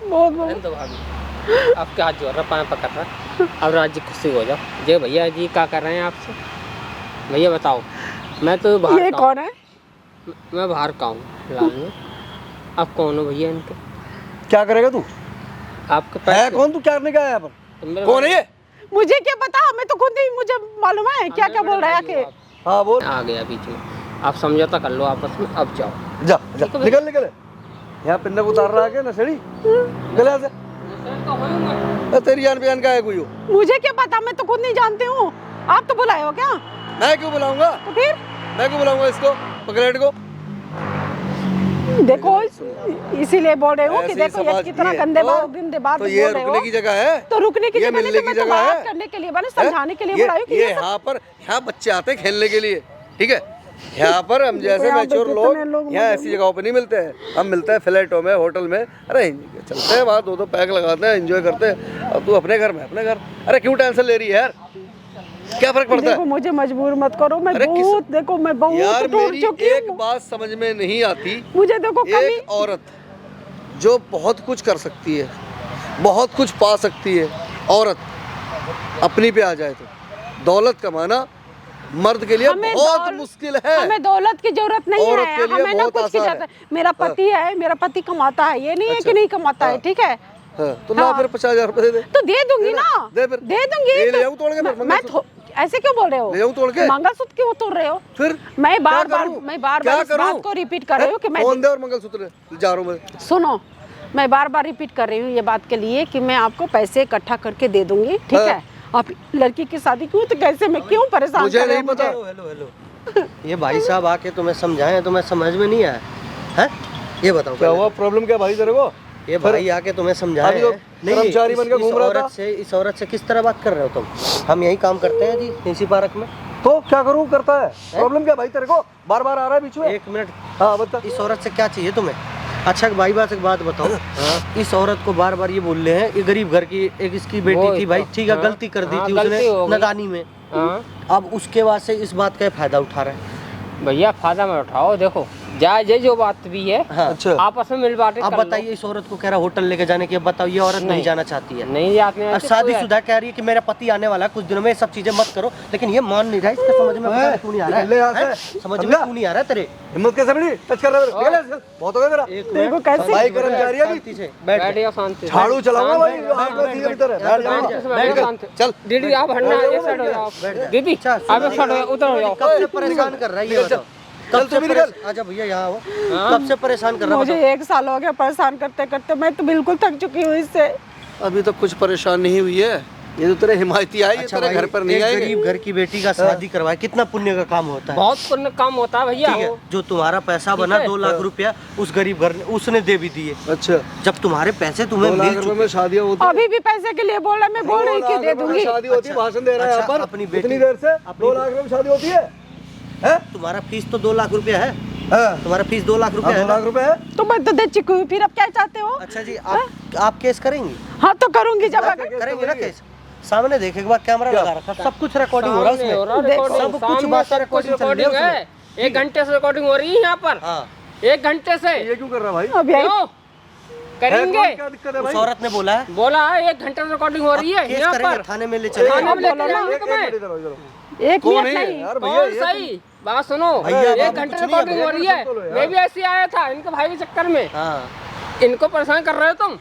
बहुत बहुत तो भाभी आपके हाथ जोड़ रहा, पाँव पकड़ रहा। अब राज्य खुशी हो जाओ। जय भैया जी क्या कर रहे हैं आपसे? भैया बताओ। मैं तो बाहर ये का कौन है? हूँ। मैं बाहर का हूँ लाल में। आप कौन हो भैया इनके? क्या करेगा तू? आपके है पैसे कौन तू? क्या करने का है यहाँ पर? तो मेरे कौन है ये? मुझे क्या पता, मैं तो खुद ही, मुझे मालूम है क्या क्या बोल रहा है कि हाँ बोल। आ गया बीच में। आप समझौता कर लो आपस में, अब जाओ। जा जा निकल निकल। यहाँ पिन्ने को उतार रहा है क्या नशेड़ी? निकल यहाँ से। तेरी जान पहचान का है कोई हो? मुझे क्या पता, मैं तो खुद नहीं जानती हूँ। आप तो बुलाए हो क्या? मैं क्यों बुलाऊंगा? तो फिर मैं क्यों बुलाऊंगा इसको पकड़ेट को? देखो, इसीलिए बोल रहे हो कि ऐसे ही देखो ये समाज कितना की है। गंदे तो- बात गंदे बात तो बोल ये रहे रुकने हो। की जगह है? तो रुकने की ये जगह नहीं, मिलने तो मैं की तो जगह बात है? करने के लिए मैंने समझाने के लिए बुलाई कि ये ये सब- यहाँ पर यहाँ बच्चे आते हैं खेलने के लिए, ठीक है? यहाँ पर हम जैसे यहाँ पे मैच्योर कितने लोग लोग यहाँ मौजूद ऐसी जगहों पे नहीं मिलते हैं। हम मिलते हैं फ्लैटों में, होटल में। अरे चलते हैं वहाँ, 2-2 पैक लगाते हैं, एंजॉय करते हैं। और तू अपने घर में अपने घर। अरे क्यों टेंशन ले रही है यार? क्या फर्क पड़ता देखो है? मुझे मजबूर मत करो, मैं अरे किस- बहुत देखो मैं बहुत यार टूट मेरी चुकी एक हूँ। बात समझ में नहीं आती। मुझे देखो कभी एक औरत जो बहुत कुछ कर सकती है, बहुत कुछ पा सकती है, औरत अपनी पे आ जाए तो दौलत कमाना मर्द के लिए हमें बहुत मुश्किल है। हमें दौलत की जरूरत नहीं औरत है, के लिए हमें ना बहुत कुछ की आसान जरूरत है। मेरा पति है, मेरा पति कमाता है, ये नहीं है अच्छा। कि नहीं कमाता है, हाँ। ठीक है? हाँ, तो ला हाँ। फिर 50,000 रुपए दे दे। तो दे दूंगी दे ना, दे फिर। दे दूंगी। ले तो आऊं तोड़ के फिर मैं मंगलसूत्र? ऐसे क्यों बोल रहे हो? ले आऊं तोड़ के? मंगलसूत्र क्यों तोड़ रहे हो? फिर मैं बार क्या बार करूं? मैं बार क्या बार इस करूं? बात को रिपीट कर रही हूँ कि मैं फोन दे और मंगलसूत्र जा रहा हूं मैं। सुनो, मैं बार बार रिपीट कर रही हूँ ये बात के लिए कि मैं आपको पैसे इकट्ठा करके दे दूंगी, ठीक हाँ। है? आप लड़की की शादी क्यों, तो कैसे मैं क्यों परेशान मुझे कर रहे नहीं हो पता। मुझे? हेलो हेलो ये भाई साहब आके तुम्हें समझाएं, तुम्हें समझ में नहीं आया है? ये बताओ क्या पहले। हुआ? प्रॉब्लम क्या भाई तेरे को? ये भाई आके तुम्हें समझाएं। अभी तो कर्मचारी बनकर घूम रहा था। इस औरत से किस तरह बात कर रहे हो तुम? हम यही काम करते हैं जी इसी पार्क में। तो क्या करूं? करता है। प्रॉब्लम क्या भाई तेरे को? बार बार आ रहा है बीच में। एक मिनट, हाँ बता। इस औरत से क्या चाहिए तुम्हें? अच्छा भाई बात एक बात बताओ, इस औरत को बार बार ये बोल रहे हैं, ये गरीब घर की एक इसकी बेटी वही थी तो, भाई, ठीक है हाँ। गलती कर दी हाँ, थी गलती उसने हो गई। नदानी में। हाँ अब उसके बाद से इस बात का फायदा उठा रहे हैं। भैया फायदा मत उठाओ। देखो जायज जो बात भी है हाँ। अच्छा आपस में मिल बांटे अब कर लो। बताइए इस औरत को कह रहा होटल लेके जाने की, अब बताओ ये औरत नहीं नहीं। जाना चाहती है। नहीं जाते हैं अब तो शादी कोई- शुदा कह रही है कि मेरा पति आने वाला है कुछ दिनों में, ये सब चीजें मत करो, लेकिन ये मान नहीं रहा है। इसका समझ में पता नहीं क्यों नहीं आ रहा निकल ले यहाँ है? से। समझ में समझा? क्यों नहीं आ रहा है तेरे? हिम्मत कैसे बनी? टच कर रहा है? निकल यहाँ से। बहुत हो गया तेरा। एक देखो मिनट, कैसे- भाई कर्मचारी है अभी। शांति से बैठ बैठ जा। जाओ शांति से। झाड़ू चलाऊंगा भाई। बैठ, हाथ में बैठ, दिए बैठ, भीतर है। बैठ जाओ। शांति से बैठ बैठ जाओ, जा। शांति से। चल दीदी आप हटना, एक साइड हो जाओ। बैठ जा। दीदी अच्छा, आप एक साइड हो, उधर हो जाओ। कब से परेशान कर रहा है ये बताओ? चल कब तू से भी निकल। आजा भैया यहाँ आओ। कब से परेशान कर रहा है मुझे बताओ? 1 साल हो गया परेशान करते करते, मैं तो बिल्कुल थक चुकी हूँ इससे। अभी तो कुछ परेशान नहीं हुई है। ये तो तेरे हिमायती आई, ये अच्छा तेरे भाई, घर पर नहीं एक आएंगे। गरीब घर की बेटी का शादी करवाए, कितना पुण्य का काम होता है। बहुत पुण्य काम होता है भैया। ठीक है, जो तुम्हारा पैसा बना है। 2 लाख रुपया उस गरीब घर ने उसने दे भी दिए। अच्छा जब तुम्हारे पैसे तुम्हें 2 मिल लाख रुपए चुके, में शादियाँ होती हैं। अभी भी पैसे के लिए बोल रहा है, मैं बोल रही 2 कि लाख दे रुपए में दूंगी। शादी होती है, अच्छा, भाषण दे रहा है यहाँ अच्छा, पर। अपनी बेटी- इतनी देर से 2 लाख रुपए में शादी होती है? हैं? तुम्हारा फीस तो 2 लाख रुपया है। हाँ। तुम्हारा फीस 2 लाख रुपया 2 है लाख ना? रुपए है? तो मैं तो दे चुकी हूँ, फिर अब क्या चाहते हो? अच्छा जी, आप केस करेंगी? हाँ तो करूंगी जब जाके अगर केस करेंगे ना करेंगे। केस? सामने देखे एक बार कैमरा लगा रखा, सब कुछ रिकॉर्डिंग हो रहा है सामने हो उसमें। रहा रिकॉर्डिंग, सब कुछ सामने बात सब कुछ रिकॉर्डिंग चल रही है रिकॉर्डिंग है। उसमें। 1 घंटे से रिकॉर्डिंग हो रही है यहाँ पर। हाँ, 1 घंटे से। ये क्यों कर रहा भाई? अब यही क्यों? है करेंगे। कौन? क्या दिक्कत है उस भाई? औरत ने बोला है बोला है 1 घंटे से रिकॉर्डिंग हो रही है केस यहाँ करेंगे, पर। थाने में ले चले थाने जाएंगे। में लेके बोलो ना। जाएंगे एक तुम्हें। मिनट इधर आओ, इधर आओ। एक कौन मिनट है ये? नहीं। यार भैया कौन ये सही बात सुनो। भैया, 1 बाबू घंटे कुछ नहीं है, रिकॉर्डिंग हो रही है। सुन लो यार। मैं भी ऐसे आया था इनके भाई के चक्कर में। हाँ, इनको परेशान कर रहे हो तुम।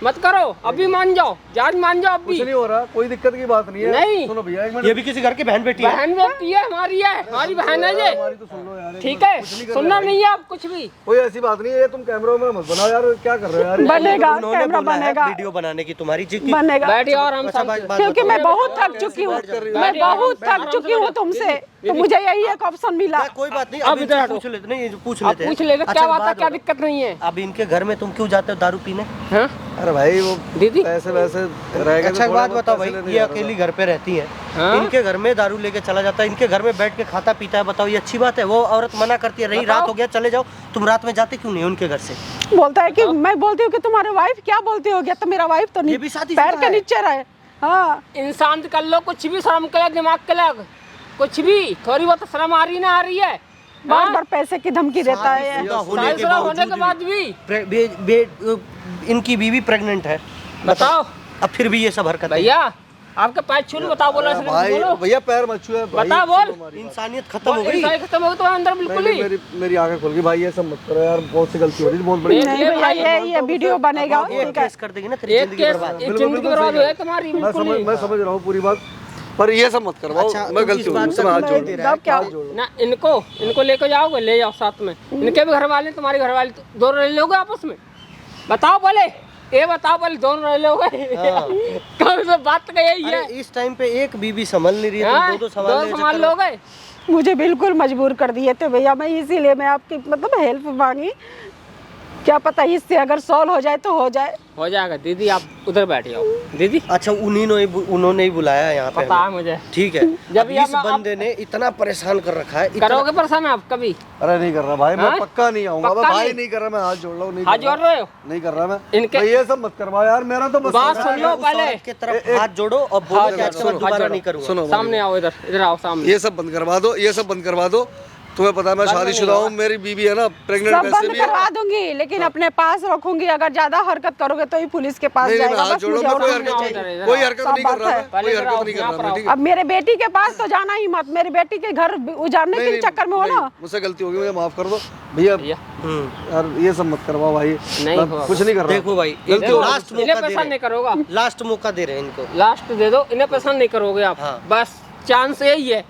मत करो, अभी मान जाओ, जान मान जाओ अभी। कुछ नहीं हो रहा, कोई दिक्कत की बात नहीं है। नहीं। सुनो भैया एक ये मिनट, भी किसी घर की बहन बेटी है। बहन बेटी है, हमारी बहन है ये। हमारी तो सुन लो यार। ठीक है, सुनना नहीं है आप कुछ भी। कोई ऐसी बात नहीं है, ये तुम कैमरा में मत बनाओ यार, क्या कर रहे हो यार? बनेगा, उन्होंने कैमरा बोला है बनेगा, वीडियो बनाने की तुम्हारी जी की। बनेगा। बैठिए और हम अच्छा, सब बात क्योंकि मैं बताओ। बहुत थक चुकी हूँ, मैं बहुत थक चुकी हूँ तुमसे, तो मुझे यही एक ऑप्शन मिला। कोई बात नहीं, अब अब इधर इनसे हटो। पूछ लेते नहीं, पूछ आप लेते हैं। पूछ लेगा अच्छा, क्या बात है, बात क्या हो- दिक्कत नहीं है। अब इनके घर में तुम क्यों जाते हो दारू पीने? हाँ? अरे भाई वो दीदी पैसे वैसे रह गए। अच्छा एक बात बताओ भाई, ये अकेली घर पे रहती हैं, हाँ? इनके घर में दारू लेके चला जाता है, इनके घर में बैठ के खाता पीता है, बताओ ये अच्छी बात है? वो औरत मना करती है, रही बताओ। रात हो गया चले जाओ, तुम रात में जाते क्यों नहीं हो उनके घर से? बोलता है कि मैं बोलती हूँ कि तुम्हारे वाइफ क्या बोलती हो गया, तो मेरा वाइफ तो ये भी शादी पैर शुदा के है। नीचे रहे। हाँ, इंसान कर लो कुछ भी, शर्म के लग, दिमाग के लग, कुछ भी थोड़ी बहुत शर्म आ रही ना आ रही है। बार बार पैसे की धमकी देता है। शादीशुदा होने के शादीशुदा होने के बावजूद बाद भी भी इनकी बीवी प्रेग्नेंट है, बताओ अब फिर भी ये सब हरकत है। भैया, आपके पैर छू लो, बताओ बोलो सिर्फ भाई बोलो। भैया पैर मत छुए भाई, बता बोल। सुनो हमारी बात। इंसानियत खत्म हो गई। इंसान खत्म हो गई तो अंदर नहीं, बिल्कुल नहीं, ही। मेरी आंखें खुल गई भाई, ये सब मत करो यार, बहुत सी गलती हो रही है, बहुत बड़ी। नहीं भैया, ये वीडियो बनेगा, एक ठीक है। केस कर देगी ना तेरी एक जिंदगी केस, बर्बाद। एक बिल्कुल, जिंदगी बिल्कुल बर्बाद सही है तुम्हारी बिल्कुल ही। मैं समझ रहा हूँ पूरी बात, पर ये सब मत करो। अच्छा, मैं तुम गलती इस हो बात गई, का मैं हाथ क्यों जोड़ दे दे रहा है? क्या ना इनको लेकर जाओगे, ले जाओ साथ में। इनके भी घर वाले तुम्हारी घर वाले दोनों रह लोगे आपस में? बताओ बोले, ये बताओ बोले, दोनों रह लोगे? कब से बात का यही अरे है। इस टाइम पे एक बीबी संभल नहीं रही है, हाँ? तुम दो दो संभाल संभाल लोगे? मुझे बिल्कुल मजबूर कर दिए थे भैया, मैं इसीलिए मैं आपकी मतलब हेल्प मांगी, क्या पता इससे अगर सॉल्व हो जाए तो हो जाए। हो जाएगा दीदी, आप उधर बैठ जाओ दीदी। अच्छा उन्होंने ही बुलाया यहाँ पे पता है हमें। मुझे। ठीक है, जब अब ये इस मैं- बंदे ने इतना परेशान कर रखा है, इतना करोगे परेशान आप कभी? अरे नहीं कर रहा भाई, मैं हाँ? पक्का नहीं आऊंगा पक्का भाई, नहीं? नहीं कर रहा, मैं हाथ जोड़ रहा हूँ, नहीं हाथ कर जोड़ रहा। रहे हो? नहीं कर रहा मैं इनके- भाई, ये सब मत करवाओ यार, मेरा तो बस बात सुन लो उस पहले। औरत के तरफ हाथ जोड़ो और बोलो हाथ कि आज के जोड़ो, बाद दोबारा हाथ नहीं जोड़ो। करूंगा। सुनो सामने आओ, इधर आओ सामने। ये सब बंद करवा दो, ये सब बंद करवा दो। तुम्हें पता है मैं बंद शादीशुदा नहीं हूँ, मेरी बीवी है ना प्रेग्नेंट, सब वैसे बंद भी है। करवा दूंगी, लेकिन अपने पास रखूंगी, अगर ज्यादा हरकत करोगे तो ही पुलिस के पास नहीं नहीं, मैं जाएगा। हाथ बस जोड़ो, मुझे मैं और कोई कुछ हरकत नहीं इधर, चाहिए। इधर कोई आओ। हरकत सब नहीं कर बात रहा है। मैं, पहले कोई इधर हरकत आओ, नहीं कर यहाँ रहा पर मैं, आओ। ठीक है? अब मेरे बेटी के पास तो जाना ही मत, मेरी बेटी के घर उजाड़ने नहीं, के चक्कर में हो नहीं, ना। मुझसे गलती हो गई, मुझे माफ कर दो भैया। भैया यार ये सब मत करवाओ भाई, नहीं मैं होगा। कुछ नहीं कर रहा। देखो भाई, गलती हो गई। लास्ट इन्हें मौका दे पसंद नहीं रहे करोगा, हैं, लास्ट मौका दे रहे हैं इनको। लास्ट दे दो, इन्हें पसंद नहीं करोगे आप। हाँ। बस चांस यही है,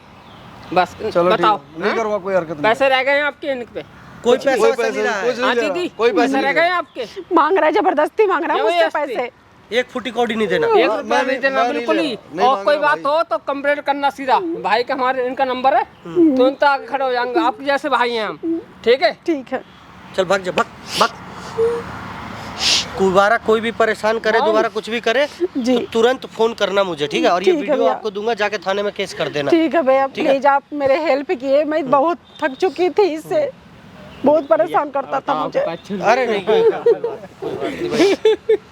बस चलो बताओ। ठीक है, नहीं करूँगा, कोई हरकत नहीं। पैसे रह गए हैं आपके इनके पे? कोई कोई पैसा पैसे नहीं रहा कुछ है, नहीं हाँ ले रहा, दीदी, कोई पैसे पैसे नहीं रह ले गए रहा। हैं आपके? मांग रहा है, जबरदस्ती मांग रहा है मुझसे जबरदस्ती। पैसे। एक फुटी कौड़ी नहीं देना। एक मैं रुपया नहीं नहीं- देना मैं नहीं बिल्कुल ले ही। रहा, नहीं और मांग कोई रहा बात भाई। हो तो कंप्लेंट करना सीधा। भाई का हमारे इनका नंबर है, तो इनका आगे खड़े हो जाएंगे, आपके जैसे भाई हैं हम, ठीक है? ठीक है, चल भाग जा, भाग भाग। दोबारा कोई भी परेशान करे, दोबारा कुछ भी करे जी। तो तुरंत फोन करना मुझे, ठीक है? और ये ठीक है वीडियो भैया। आपको दूंगा, जाके थाने में केस कर देना। ठीक है भैया, ठीक है? प्लीज आप मेरे हेल्प किए, मैं बहुत थक चुकी थी इससे, बहुत परेशान करता था मुझे। अरे नहीं, कोई बात नहीं भाई।